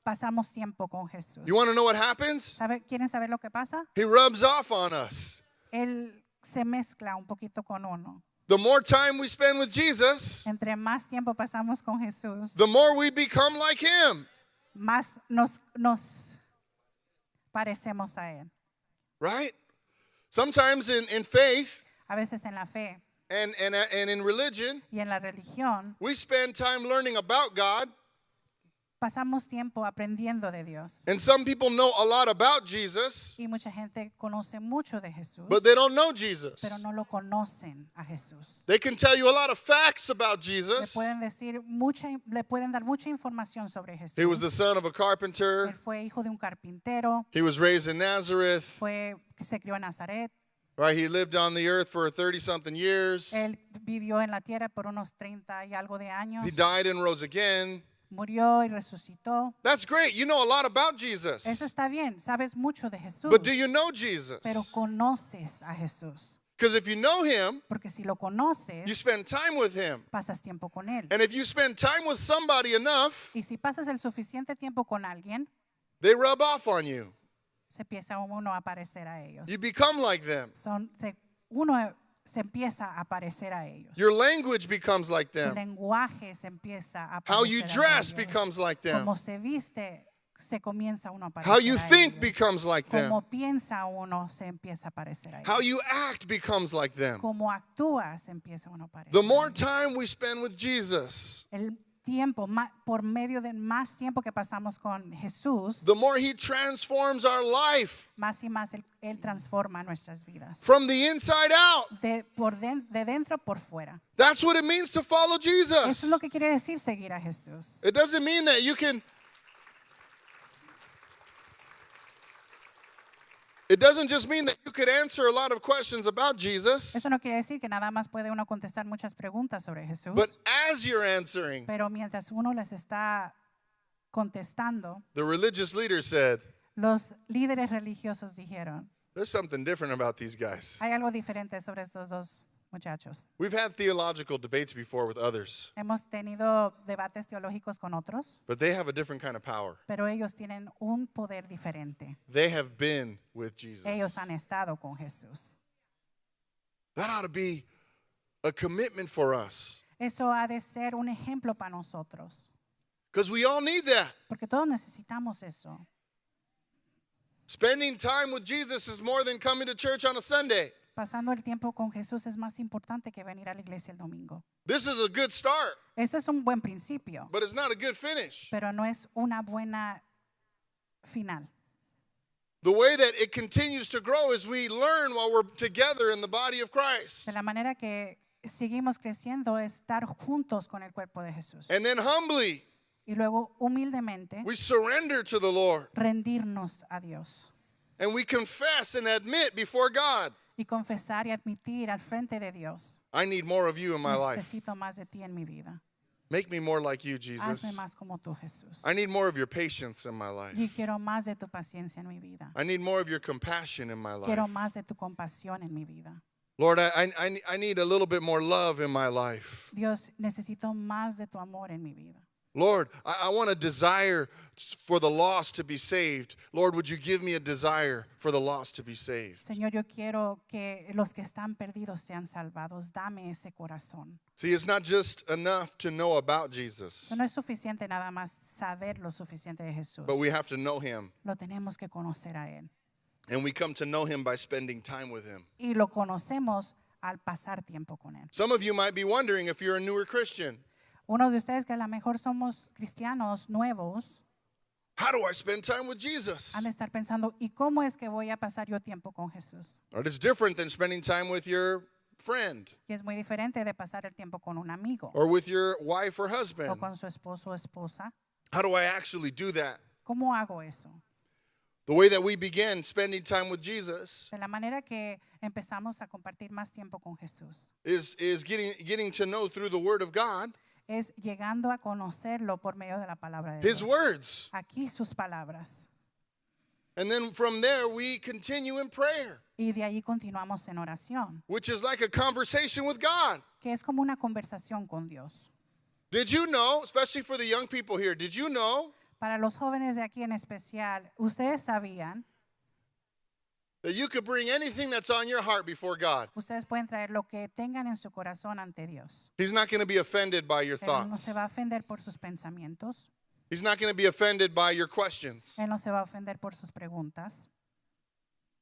pasamos tiempo con Jesús. You want to know what happens? ¿Quieren saber lo que pasa? He rubs off on us. Él se mezcla un poquito con uno. The more time we spend with Jesus, Entre más tiempo pasamos con Jesús, the more we become like him. más nos parecemos a Él. Right? Sometimes in faith A veces en la fe and in religion, y en la religión we spend time learning about God. pasamos tiempo aprendiendo de Dios. And some people know a lot about Jesus, Y mucha gente conoce mucho de Jesús, but they don't know Jesus. pero no lo conocen a Jesús. They can tell you a lot of facts about Le Jesus. le pueden dar mucha información sobre Jesús. He was the son of a Él carpenter. fue hijo de un carpintero, He was raised in Nazareth. se crió en Nazaret. Right? He lived on the earth for 30-something years. Él vivió en la tierra por unos 30 y algo de años. He died and rose again. Murió y resucitó. That's great. You know a lot about Jesus. Eso está bien, sabes mucho de Jesús, But do you know Jesus? pero conoces a Jesús. Because if you know him, Porque si lo you conoces, spend time with him. pasas tiempo con Él. And if you spend time with somebody enough, Y si pasas el suficiente tiempo con alguien, they rub off on you. se empieza uno a parecer a ellos. You become like them. Uno se empieza a parecer a ellos. Your language becomes like Su them. lenguaje se empieza a How you parecer a dress ellos. becomes like them. Como se viste, se comienza uno a parecer How you a think ellos. becomes like them. Como piensa uno, se empieza a parecer a ellos. How you act becomes like them. Como actúa, se empieza uno a parecer The a more ellos. time we spend with Jesus, El tiempo, por medio de más tiempo que pasamos con Jesús, the more he transforms our life más y más Él transforma nuestras vidas. from the inside out. De dentro por fuera. That's what it means to follow Eso es Jesus. lo que quiere decir seguir a Jesús. It doesn't mean that you can It doesn't just mean that you could answer a lot of questions about Jesus, Eso no quiere decir que nada más puede uno contestar muchas preguntas sobre Jesús, but as you're answering, pero mientras uno les está contestando, the religious leader said, los líderes religiosos dijeron, there's something different about these guys. hay algo diferente sobre estos dos muchachos. We've had theological debates before with others, Hemos tenido debates teológicos con otros, but they have a different kind of power. pero ellos tienen un poder diferente. They have been with Ellos Jesus. han estado con Jesús. That ought to be a commitment for us, Eso ha de ser un ejemplo para nosotros, because we all need that. porque todos necesitamos eso. Spending time with Jesus is more than coming to church on a Sunday. Pasando el tiempo con Jesús es más importante que venir a la iglesia el domingo. This is a good start, Eso es un buen principio, but it's not a good finish. pero no es una buena final. The way that it continues to grow is we learn while we're together in the body of Christ. De la manera que seguimos creciendo es estar juntos con el cuerpo de Jesús. And then humbly, Y luego humildemente we surrender to the Lord. rendirnos a Dios And we confess and admit before God, y confesar y admitir al frente de Dios. I need more of you in my life. Necesito más de ti en mi vida. Make me more like you, Jesus. Hazme más como tú, Jesús. I need more of your patience in my life. Y quiero más de tu paciencia en mi vida. I need more of your compassion in my life. Quiero más de tu compasión en mi vida. Lord, I need a little bit more love in my life. Dios, necesito más de tu amor en mi vida. Lord, I want a desire for the lost to be saved. Lord, would you give me a desire for the lost to be saved? Señor, yo quiero que los que están perdidos sean salvados. Dame ese corazón. See, it's not just enough to know about Jesus, Eso no es suficiente nada más saber lo suficiente de Jesús. but we have to know him. Lo tenemos que conocer a Él. And we come to know him by spending time with him. Y lo conocemos al pasar tiempo con Él. Some of you might be wondering if you're a newer Christian. Uno de ustedes que a lo mejor somos cristianos nuevos How do I spend time with Jesus? han de estar pensando, ¿y cómo es que voy a pasar yo tiempo con Jesús? Right, it's different than spending time with your friend Y es muy diferente de pasar el tiempo con un amigo or with your wife or o husband. con su esposo o esposa. How do I actually do that? ¿Cómo hago eso? The way that we begin spending time with Jesus De la manera que empezamos a compartir más tiempo con Jesús is getting to know through the Word of God, es llegando a conocerlo por medio de la palabra de His Dios. words. Aquí sus palabras. And then from there, we continue in prayer, Y de ahí continuamos en oración, which is like a conversation with God. que es como una conversación con Dios. Did you know, especially for the young people here, did you know Para los jóvenes de aquí en especial, ustedes sabían, that you could bring anything that's on your heart before God? ustedes pueden traer lo que tengan en su corazón ante Dios. He's not going to be offended by your Él no thoughts. se va a ofender por sus pensamientos. He's not going to be offended by your questions. Él no se va a ofender por sus preguntas.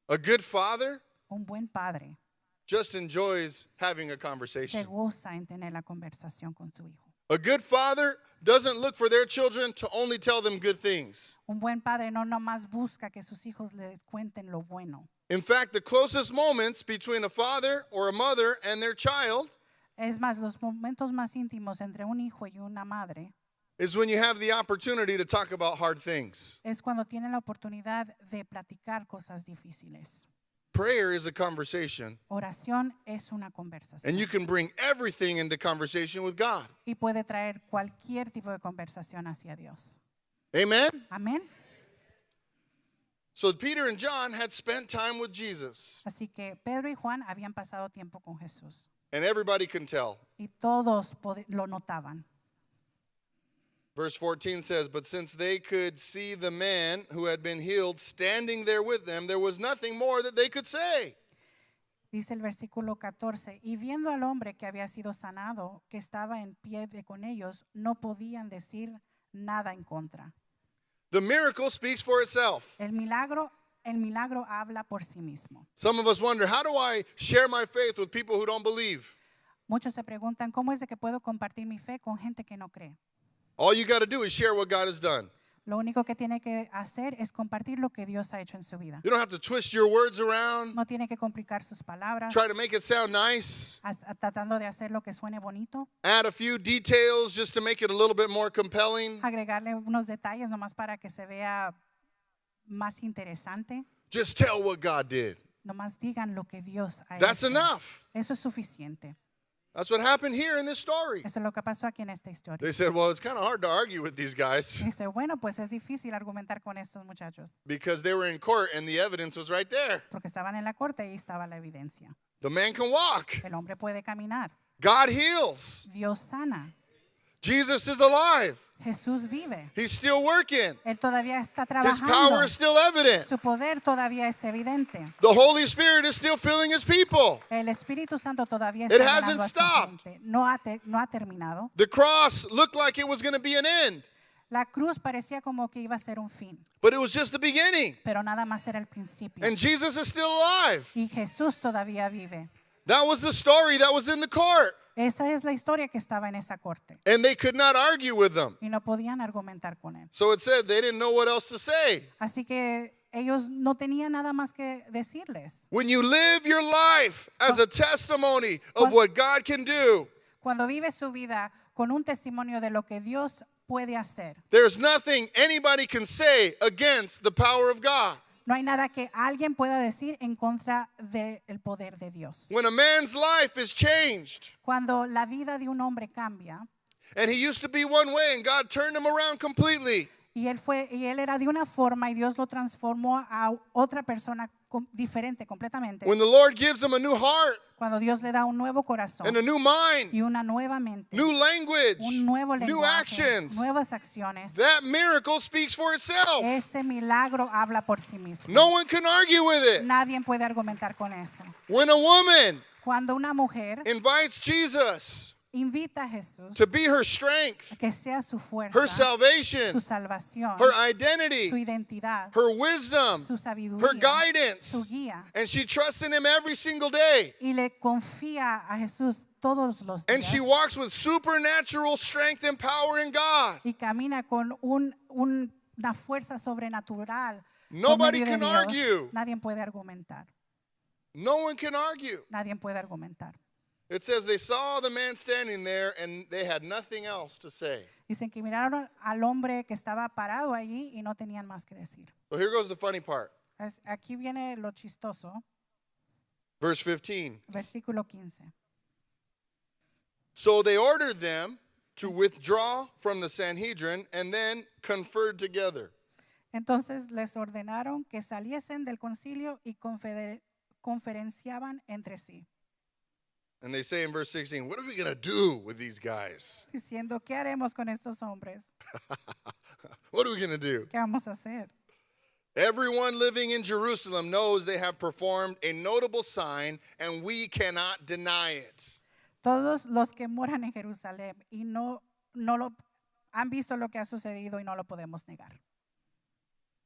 A good father Un buen padre just enjoys having a se conversation. goza en tener la conversación con su hijo. A good father doesn't look for their children to only tell them good things. Un buen padre no nomás busca que sus hijos les cuenten lo bueno. In fact, the closest moments between a father or a mother and their child Es más, los momentos más íntimos entre un hijo y una madre is when you have the opportunity to talk about hard things. es cuando tienen la oportunidad de platicar cosas difíciles. Prayer is a conversation, Oración es una conversación and you can bring everything into conversation with God. y puede traer cualquier tipo de conversación hacia Dios. Amen? Amén. So Peter and John had spent time with Jesus, Así que Pedro y Juan habían pasado tiempo con Jesús and everybody can tell. y todos lo notaban. Verse 14 says, "But since they could see the man who had been healed standing there with them, there was nothing more that they could say." Dice el versículo 14, y viendo al hombre que había sido sanado, que estaba en pie con ellos, no podían decir nada en contra. The miracle speaks for itself. El milagro habla por sí mismo. Some of us wonder, how do I share my faith with people who don't believe? Muchos se preguntan, ¿cómo es de que puedo compartir mi fe con gente que no cree? All you got to do is share what God has done. Lo único que tiene que hacer es compartir lo que Dios ha hecho en su vida. You don't have to twist your words around, No tiene que complicar sus palabras, try to make it sound nice, tratando de hacer lo que suene bonito, add a few details just to make it a little bit more compelling. agregarle unos detalles nomás para que se vea más interesante. Just tell what God did. Nomás digan lo que Dios ha That's hecho. enough. Eso es suficiente. That's what happened here in this story. Eso es lo que pasó aquí en esta historia. They said, well, it's kind of hard to argue with these guys Dice, bueno, pues es difícil argumentar con estos muchachos because they were in court and the evidence was right there. porque estaban en la corte y estaba la evidencia. The man can walk. El hombre puede caminar. God heals. Dios sana. Jesus is alive. Jesús vive. He's still working. Él todavía está His trabajando. power is still evident. Su poder todavía es evidente. The Holy Spirit is still filling his people. El Espíritu Santo todavía It está hasn't llenando a su stopped. gente. No ha terminado. The cross looked like it was going to be an end, La cruz parecía como que iba a ser un fin, but it was just the beginning. pero nada más era el principio. And Jesus is still alive. Y Jesús todavía vive. That was the story that was in the court. Esa es la historia que estaba en esa corte. And they could not argue with them. Y no podían argumentar con él. So it said they didn't know what else to say. Así que ellos no tenían nada más que decirles. When you live your life as a testimony of what God can do, Cuando vive su vida con un testimonio de lo que Dios puede hacer, there's nothing anybody can say against the power of God. no hay nada que alguien pueda decir en contra del poder de Dios. When a man's life is changed, Cuando la vida de un hombre cambia and he used to be one way and God turned him around completely, y él era de una forma y Dios lo transformó a otra persona diferente completamente. when the Lord gives him a new heart Cuando Dios le da un nuevo corazón and a new mind, y una nueva mente, new language, un nuevo new lenguaje, actions, nuevas acciones, that miracle speaks for itself. ese milagro habla por sí mismo. No one can argue with it. Nadie puede argumentar con eso. When a woman Cuando una mujer invites Jesus invita a Jesús to be her strength, a que sea su fuerza, her salvation, su salvación, her su identity, identidad, her wisdom, su sabiduría, her guidance, su guía, and she trusts in him every single day, y le confía a Jesús todos los and días she walks with supernatural strength and power in God. y camina con una fuerza sobrenatural. por Nobody medio de can Dios. argue. Nadie puede argumentar. No one can argue. Nadie puede argumentar. It says they saw the man standing there and they had nothing else to say. Dicen que miraron al hombre que estaba parado allí y no tenían más que decir. So here goes the funny part. Aquí viene lo chistoso, Verse 15. versículo 15. So they ordered them to withdraw from the Sanhedrin and then conferred together. Entonces les ordenaron que saliesen del concilio y conferenciaban entre sí, And they say in verse 16, what are we going to do with these guys? diciendo, ¿qué haremos con estos hombres? What are we going to do? ¿Qué vamos a hacer? Everyone living in Jerusalem knows they have performed a notable sign and we cannot deny it. Todos los que moran en Jerusalén y no lo han visto lo que ha sucedido y no lo podemos negar.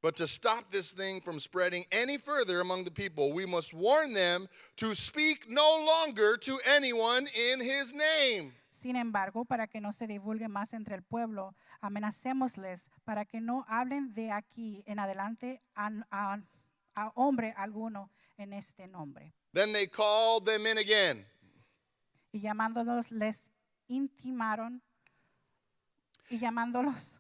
But to stop this thing from spreading any further among the people, we must warn them to speak no longer to anyone in his name. Sin embargo, para que no se divulgue más entre el pueblo, amenacémosles para que no hablen de aquí en adelante a hombre alguno en este nombre. Then they called them in again. Y llamándolos les intimaron y llamándolos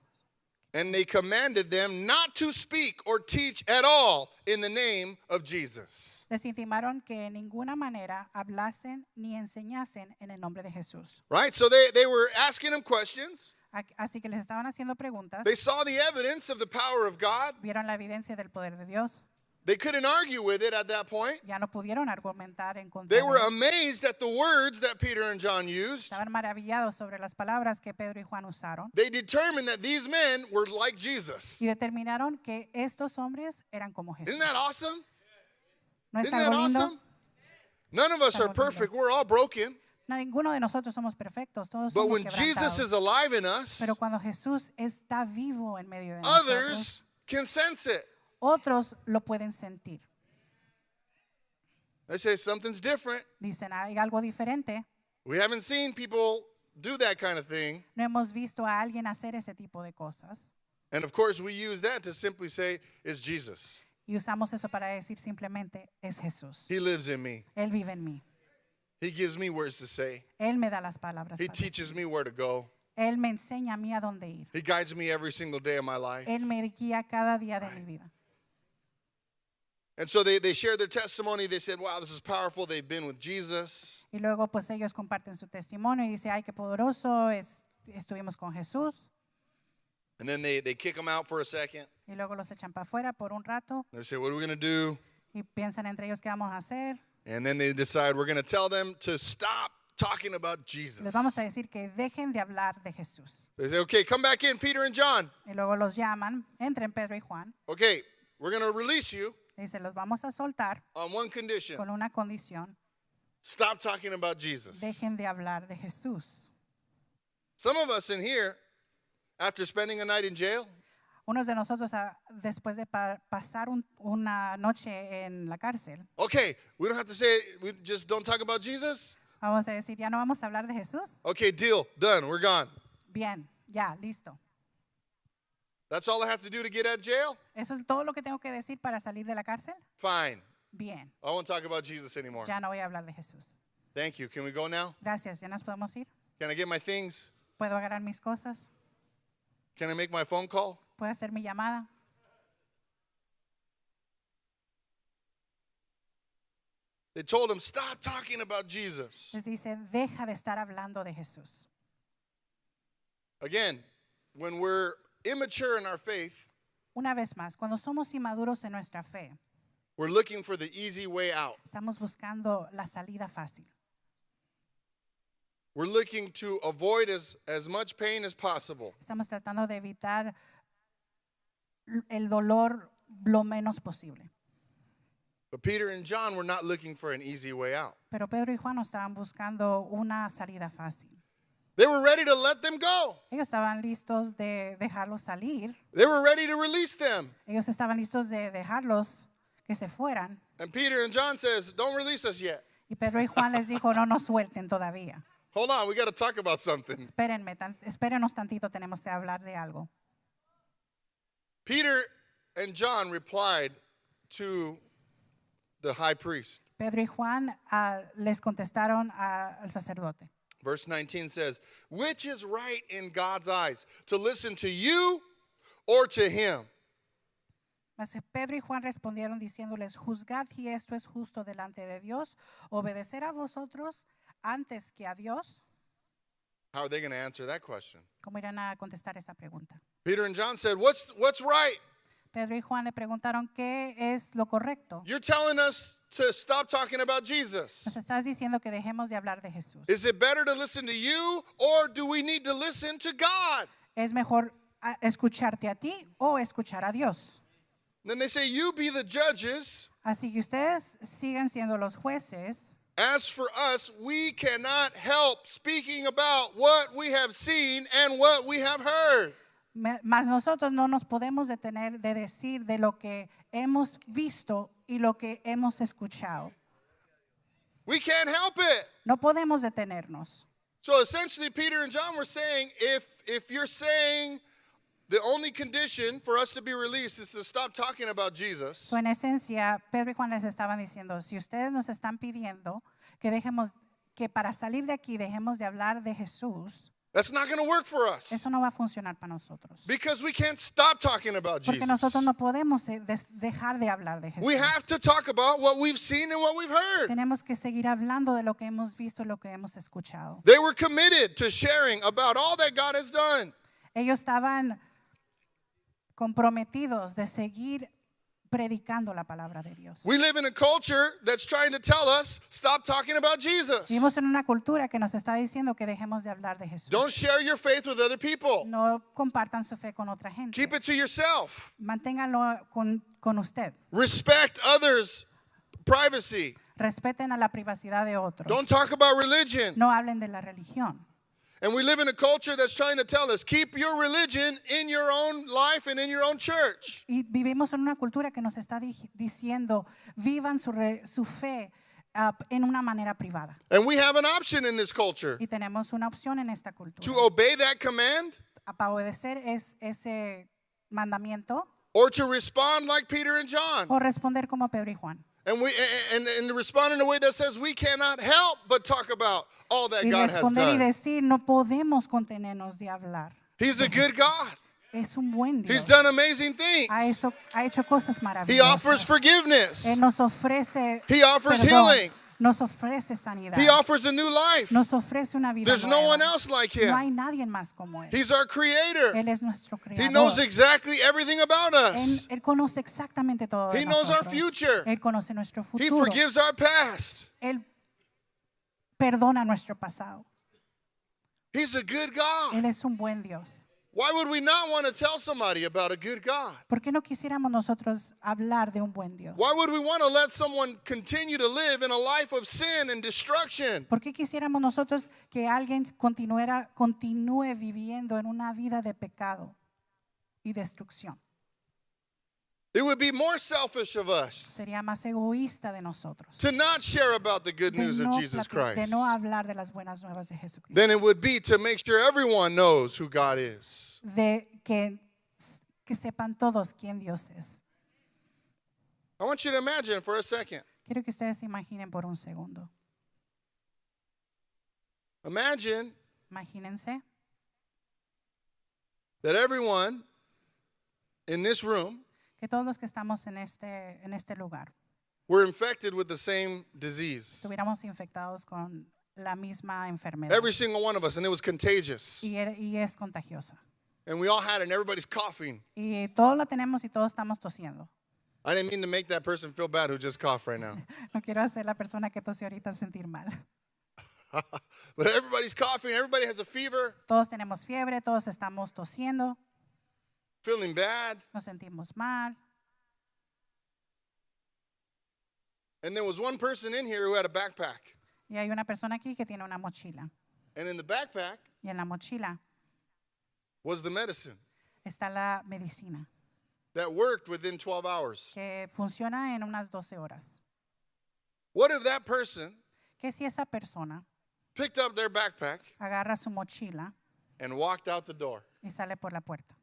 And they commanded them not to speak or teach at all in the name of Jesus. les intimaron que en ninguna manera hablasen ni enseñasen en el nombre de Jesús. Right? So they were asking him questions. Así que les estaban haciendo preguntas. They saw the evidence of the power of God. Vieron la evidencia del poder de Dios. They couldn't argue with it at that point. Ya no pudieron argumentar en contra They de were él. amazed at the words that Peter and John used. Estaban maravillados sobre las palabras que Pedro y Juan usaron They determined that these men were like Jesus. y determinaron que estos hombres eran como Jesús. Isn't that awesome? ¿No es Isn't that algo lindo? awesome? None of us are perfect. We're all broken. No, ninguno de nosotros somos perfectos, todos But somos when Jesus quebrantados. is alive in us, Pero cuando Jesús está vivo en medio de nosotros, others can sense it. otros lo pueden sentir. They say something's different. Dicen, hay algo diferente. We haven't seen people do that kind of thing. No hemos visto a alguien hacer ese tipo de cosas. And of course, we use that to simply say, it's Jesus. Y usamos eso para decir simplemente, es Jesús. He lives in me. Él vive en mí. He gives me words to say. Él me da las palabras He para teaches decir. me where to go. Él me enseña a mí a dónde ir. He guides me every single day of my life. Él me guía cada día de mi vida. And so they shared their testimony. They said, wow, this is powerful. They've been with Jesus. Y luego pues ellos comparten su testimonio y dice, ay, qué poderoso, estuvimos con Jesús. And then they kick them out for a second. Y luego los echan para afuera por un rato They say, what are we going to do? y piensan entre ellos qué vamos a hacer. And then they decide we're going to tell them to stop talking about Jesus. Les vamos a decir que dejen de hablar de Jesús. They say, okay, come back in, Peter and John. Y luego los llaman, entren Pedro y Juan. Okay, we're going to release you Y se los vamos a soltar on one condition. con una condición. Stop talking about Jesus. Dejen de hablar de Jesús. Some of us in here, after spending a night in jail, Unos de nosotros, después de pasar una noche en la cárcel, okay, we don't have to say, we just don't talk about Jesus. vamos a decir, ya no vamos a hablar de Jesús. Okay, deal, done, we're gone. Bien, ya, listo. That's all I have to do to get out of jail? ¿Eso es todo lo que tengo que decir para salir de la cárcel? Fine. Bien, I won't talk about Jesus anymore. ya no voy a hablar de Jesús. Thank you. Can we go now? Gracias, ¿ya nos podemos ir? Can I get my things? ¿Puedo agarrar mis cosas? Can I make my phone call? ¿Puedo hacer mi llamada? They told him, stop talking about Jesus. Les dice, deja de estar hablando de Jesús. Again, when we're immature in our faith, Una vez más, cuando somos inmaduros en nuestra fe, we're looking for the easy way out. estamos buscando la salida fácil. We're looking to avoid as much pain as possible. Estamos tratando de evitar el dolor lo menos posible. But Peter and John were not looking for an easy way out. Pero Pedro y Juan no estaban buscando una salida fácil. They were ready to let them go. Ellos estaban listos de dejarlos salir. They were ready to release them. Ellos estaban listos de dejarlos que se fueran. And Peter and John says, don't release us yet. Y Pedro y Juan les dijo, no nos suelten todavía. Hold on, we got to talk about something. Espérenos tantito, tenemos que hablar de algo. Peter and John replied to the high priest. Pedro y Juan les contestaron al sacerdote. Verse 19 says, which is right in God's eyes, to listen to you or to him? Mas Pedro y Juan respondieron diciéndoles, juzgad si esto es justo delante de Dios, obedecer a vosotros antes que a Dios. How are they going to answer that question? ¿Cómo irán a contestar esa pregunta? Peter and John said, what's right? Pedro y Juan le preguntaron, ¿qué es lo correcto? You're telling us to stop talking about Jesus. Nos estás diciendo que dejemos de hablar de Jesús. Is it better to listen to you or do we need to listen to God? ¿Es mejor escucharte a ti o escuchar a Dios? Then they say, you be the judges. Así que ustedes sigan siendo los jueces. As for us, we cannot help speaking about what we have seen and what we have heard. Mas nosotros no nos podemos detener de decir de lo que hemos visto y lo que hemos escuchado. We can't help it. No podemos detenernos. So essentially, Peter and John were saying, if you're saying the only condition for us to be released is to stop talking about Jesus, So, en esencia, Pedro y Juan les estaban diciendo, si ustedes nos están pidiendo que dejemos, que para salir de aquí dejemos de hablar de Jesús, that's not going to work for us eso no va a funcionar para nosotros. because we can't stop talking about Porque Jesus. nosotros no podemos dejar de hablar de Jesús. We have to talk about what we've seen and what we've heard. Tenemos que seguir hablando de lo que hemos visto y lo que hemos escuchado. They were committed to sharing about all that God has done. Ellos estaban comprometidos de seguir predicando la palabra de Dios. We live in a culture that's trying to tell us, stop talking about Jesus. Vivimos en una cultura que nos está diciendo que dejemos de hablar de Jesús. Don't share your faith with other people. No compartan su fe con otra gente. Keep it to yourself. Manténganlo con usted. Respect others' privacy. Respeten a la privacidad de otros. Don't talk about religion. No hablen de la religión. And we live in a culture that's trying to tell us, keep your religion in your own life and in your own church. Y vivimos en una cultura que nos está diciendo, vivan su fe en una manera privada. And we have an option in this culture Y tenemos una opción en esta cultura. to obey that command Para obedecer ese mandamiento or to respond like Peter and John. o responder como Pedro y Juan. And respond in a way that says we cannot help but talk about all that Y God has responder y done. decir, no podemos contenernos de hablar. He's a good God. es un buen Dios. He's done amazing things. Ha hecho cosas He offers maravillosas. forgiveness. Él nos ofrece He offers perdón, healing. nos ofrece sanidad, He offers a new life. nos ofrece una vida There's no nueva. one else like No him. hay nadie más como Él. He's our creator. Él es nuestro He knows creador. exactly everything about us. Él conoce exactamente todo de He knows our nosotros. future. Él conoce nuestro He futuro. forgives our past. Él perdona nuestro pasado. He's a good God. Él es un buen Dios. Why would we not want to tell somebody about a good God? ¿Por qué no quisiéramos nosotros hablar de un buen Dios? Why would we want to let someone continue to live in a life of sin and destruction? ¿Por qué quisiéramos nosotros que alguien continúe viviendo en una vida de pecado y destrucción? It would be more selfish of us Sería más egoísta de nosotros to not share about the good de news of no, Jesus de Christ no hablar de las buenas nuevas de Jesucristo. than it would be to make sure everyone knows who God is. De que sepan todos quién Dios es. I want you to imagine for a second. Quiero que ustedes se imaginen por un segundo. Imagine Imagínense that everyone in this room que todos los que estamos en este lugar were infected with the same disease. estuviéramos infectados con la misma enfermedad Every single one of us, and it was contagious. y es contagiosa. And we all had it, and everybody's coughing. Y todos la tenemos y todos estamos tosiendo. I didn't mean to make that person feel bad who just coughed right now. No quiero hacer la persona que tose ahorita sentir mal. But everybody's coughing, everybody has a fever, Todos tenemos fiebre, todos estamos tosiendo, feeling bad. nos sentimos mal. And there was one person in here who had a backpack. Y hay una persona aquí que tiene una mochila. And in the backpack Y en la mochila was the medicine está la medicina that worked within 12 hours. que funciona en unas 12 horas. What if that person ¿Qué si esa persona picked up their backpack agarra su mochila and walked out the door y sale por la puerta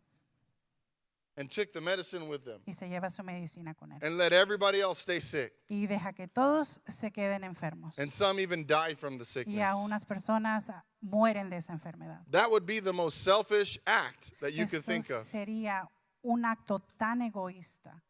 and took the medicine with them y se lleva su medicina con él? and let everybody else stay sick? Y deja que todos se queden enfermos. And some even die from the Y sickness. algunas personas mueren de esa enfermedad. That would be the most selfish act that you could Eso think of. sería un acto tan egoísta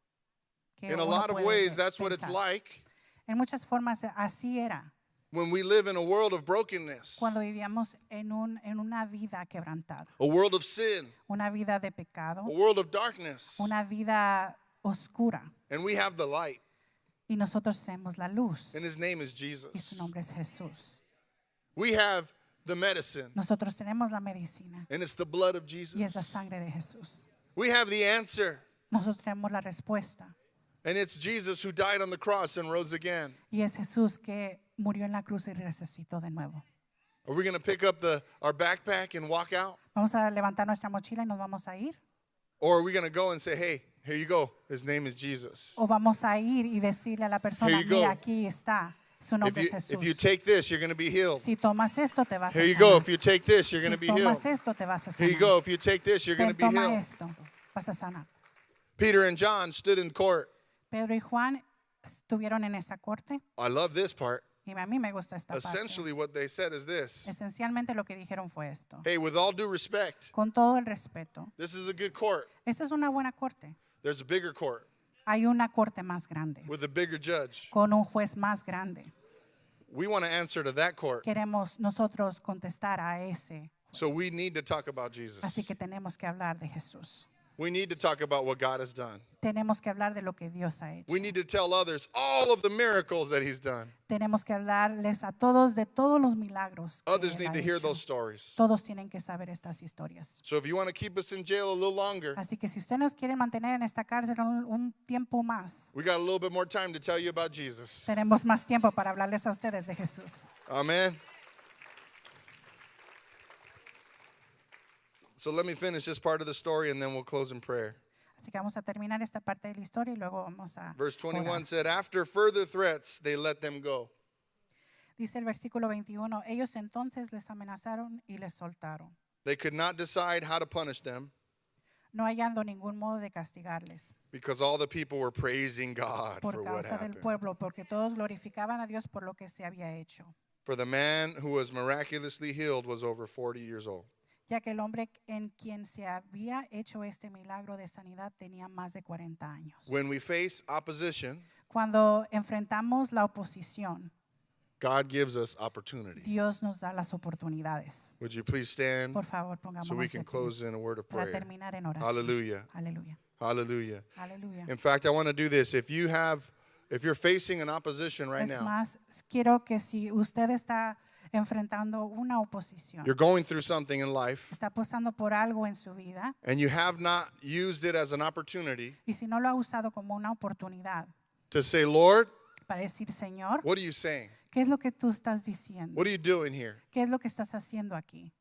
que In a uno lot of puede ways, that's what it's pensar. like En muchas formas así era when we live in a world of brokenness, cuando vivíamos en una vida quebrantada, a world of sin, una vida de pecado, a world of darkness, una vida oscura. and we have the light, Y nosotros tenemos la luz and His name is y su Jesus. nombre es Jesús. We have the medicine, Nosotros tenemos la medicina and it's the blood of y es la Jesus. sangre de Jesús. We have the answer, Nosotros tenemos la respuesta and it's Jesus who died on the cross and rose again. y es Jesús que murió en la cruz y resucitó de nuevo. Are we going to pick up our backpack and walk out? Vamos a levantar nuestra mochila y nos vamos a ir. Or are we going to go and say, hey, here you go. His name is Jesus. O vamos a ir y decirle a la persona, Here you go. mira, aquí está, su nombre es If you Jesús. take this, you're going to be healed. Si tomas esto, te vas a Here you go. sanar. If you take this, you're going to Si be healed. tomas esto, te vas a Here you sanar. go. If you take this, you're going to Ten, be toma healed. esto, vas a sanar. Peter and John stood in court. Pedro y Juan estuvieron en esa corte I love this part. y a mí me gusta esta parte. Essentially, what they said is this. Esencialmente lo que dijeron fue esto. Hey, with all due respect, Con todo el respeto, this is a good court. esa es una buena corte. There's a bigger court Hay una corte más grande, with a bigger judge. con un juez más grande. We want to answer to that court. Queremos nosotros contestar a ese So juez. we need to talk about Jesus. Así que tenemos que hablar de Jesús. We need to talk about what God has done. Tenemos que hablar de lo que Dios ha hecho. We need to tell others all of the miracles that He's done. Tenemos que hablarles a todos de todos los milagros que Others Él need ha to hear hecho. those stories. Todos tienen que saber estas historias. So if you want to keep us in jail a little longer, Así que si usted nos quiere mantener en esta cárcel un tiempo más, we got a little bit more time to tell you about Jesus. tenemos más tiempo para hablarles a ustedes de Jesús. Amen. So let me finish this part of the story and then we'll close in prayer. Así que vamos a terminar esta parte de la historia y luego vamos a Verse 21 orar. said, after further threats, they let them go. Dice el versículo 21, ellos entonces les amenazaron y les soltaron, They could not decide how to punish them no hallando ningún modo de castigarles because all the people were praising God por for what causa del happened. pueblo, porque todos glorificaban a Dios por lo que se había hecho. For the man who was miraculously healed was over 40 years old. ya que el hombre en quien se había hecho este milagro de sanidad tenía más de 40 años. When we face opposition, Cuando enfrentamos la oposición, God gives us opportunity. Dios nos da las oportunidades. Would you please stand Por favor, so we pongámonos can de pie close in a word of para prayer? terminar en oración. Hallelujah. Aleluya. Hallelujah. Aleluya. In fact, I want to do this. If you're facing an opposition right Es now, más, quiero que si usted está enfrentando una oposición, you're going through something in life, está pasando por algo en su vida, and you have not used it as an opportunity y si no lo ha usado como una oportunidad to say, Lord, para decir, Señor, what are you saying? ¿qué es lo que tú estás diciendo? What are you doing here? ¿Qué es lo que estás haciendo aquí?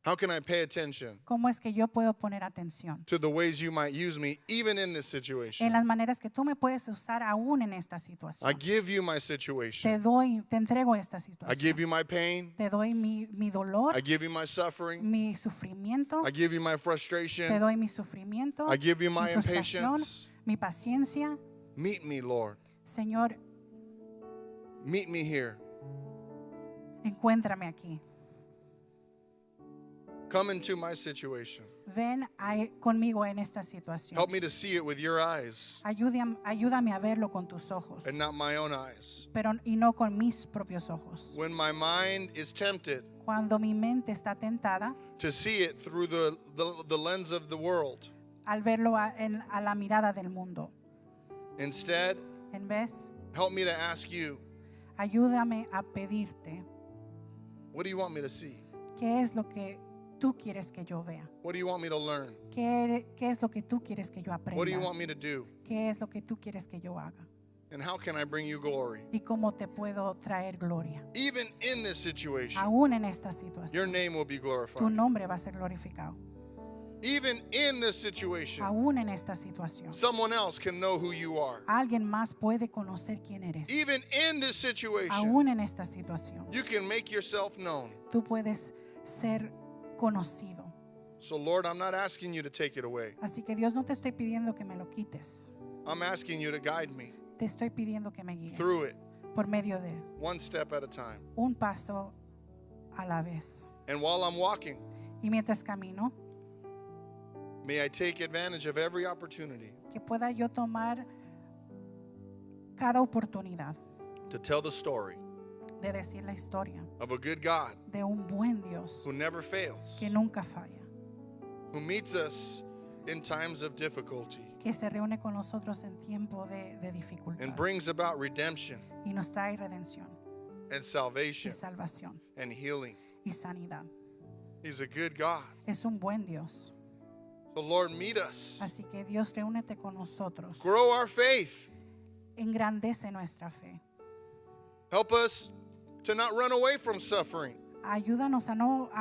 How can I pay attention ¿Cómo es que yo puedo poner atención to the ways you might use me even in this en situation? las maneras que tú me puedes usar aún en esta I situación? give you my Te situation. entrego esta I give situación. you my pain. Te doy mi dolor, I give you my suffering. mi sufrimiento. I give you my Te frustration. doy mi sufrimiento, I give you mi my frustración, impatience. mi paciencia. Meet me, Lord. Señor, Meet me here. encuéntrame aquí. Come into my situation. Ven conmigo en esta situación. Help me to see it with your eyes Ayúdame a verlo con tus ojos, and not my own eyes. y no con mis propios ojos. When my mind is tempted Cuando mi mente está tentada, to see it through the lens of the world, al verlo a la mirada del mundo, instead, en vez, help me to ask you, ayúdame a pedirte what do you want me to see? qué es lo que tú quieres que yo vea. What do you want me to learn? ¿Qué es lo que tú quieres que yo What do you aprenda? want me to do? ¿Qué es lo que tú quieres que yo haga? And how can I bring you glory? ¿Y cómo te puedo traer gloria? Even in this situation, Aún en esta your situación, name will be tu glorified. nombre va a ser glorificado. Even in this situation, Aún en esta situación, someone else can know who you are. alguien más puede conocer quién eres. Even in this situation, Aún en esta situación, you can make yourself known. tú puedes ser conocido. So, Lord, I'm not asking you to take it away. Así que Dios, no te estoy pidiendo que me lo quites. I'm asking you to guide me Te estoy pidiendo que me guíes through it, por medio de one step at a time. un paso a la vez. And while I'm walking, Y mientras camino, may I take advantage of every opportunity que pueda yo tomar cada oportunidad to tell the story de decir la historia of a good God de un buen Dios who never fails, que nunca falla, who meets us in times of difficulty que se reúne con nosotros en tiempo de and dificultad brings about redemption y nos trae redención and y salvation salvación and healing. y sanidad. He's a good God. Es un buen Dios. So, Lord, meet us. Así que Dios, reúnete con nosotros. Grow our faith. Engrandece nuestra fe. Help us to not run away from suffering, Ayúdanos a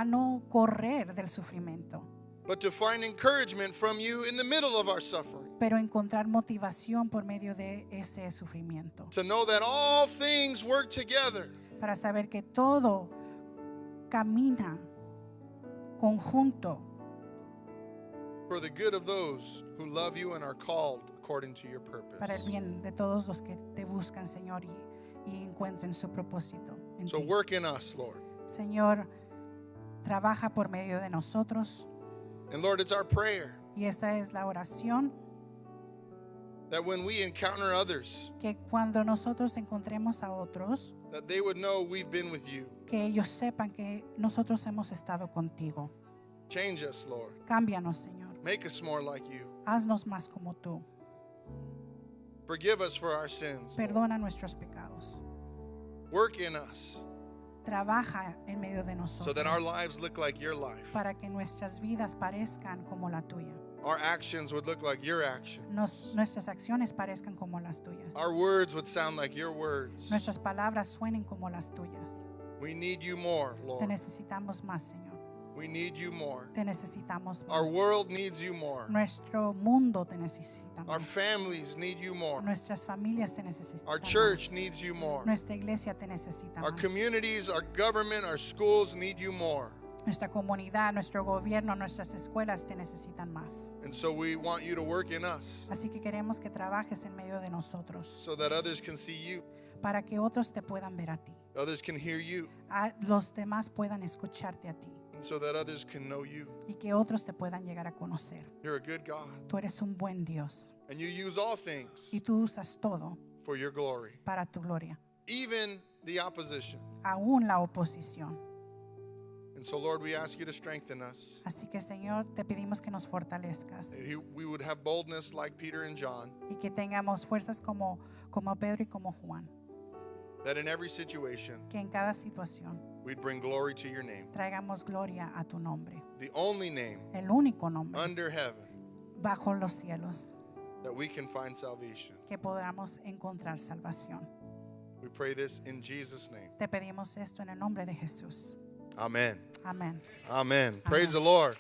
no correr del sufrimiento, but to find encouragement from you in the middle of our suffering. pero encontrar motivación por medio de ese sufrimiento. To know that all things work together Para saber que todo camina conjunto for the good of those who love you and are called according to your purpose. para el bien de todos los que te buscan, Señor, y encuentren su propósito en So ti. work in us, Lord. Señor, trabaja por medio de nosotros, And Lord, it's our prayer y esta es la oración, that when we encounter others, que cuando nosotros encontremos a otros, that they would know we've been with you. que ellos sepan que nosotros hemos estado contigo. Change us, Lord. Cámbianos, Señor. Make us more like you. Haznos más como tú. Forgive us for our sins. Lord. Perdona nuestros pecados. Work in us Trabaja en medio de so that our nosotros lives look like your life. para que nuestras vidas parezcan como la tuya. Our actions would look like your actions. Nuestras acciones parezcan como las tuyas. Our words would sound like your words. Nuestras palabras suenen como las tuyas. We need you more, Te Lord. necesitamos más, Señor. We need you more. Te necesitamos Our más. world needs you more. Nuestro mundo te necesita Our más. families need you more. Nuestras familias te necesitan Our church más. needs you more. Nuestra iglesia te necesita Our más. communities, our government, our schools need you more. Nuestra comunidad, nuestro gobierno, nuestras escuelas te necesitan más. And so we want you to work in us Así que queremos que trabajes en medio de nosotros so that others can see you, para que otros te puedan ver a ti. others can hear you, Los demás puedan escucharte a ti. and so that others can know you. y que otros te puedan llegar a conocer. You're a good God, Tú eres un buen Dios and you use all things y tú usas todo for your glory, para tu gloria, even the opposition. aún la oposición. And so, Lord, we ask you to strengthen us, Así que, Señor, te pedimos que nos fortalezcas that we would have boldness like Peter and John, y que tengamos fuerzas como Pedro y como Juan, that in every situation que en cada situación we'd bring glory to your name, traigamos gloria a tu nombre, the only name el único nombre under heaven bajo los cielos that we can find salvation. que podamos encontrar salvación. We pray this in Jesus' name. Te pedimos esto en el nombre de Jesús. Amen. Amén. Amen. Praise the Lord.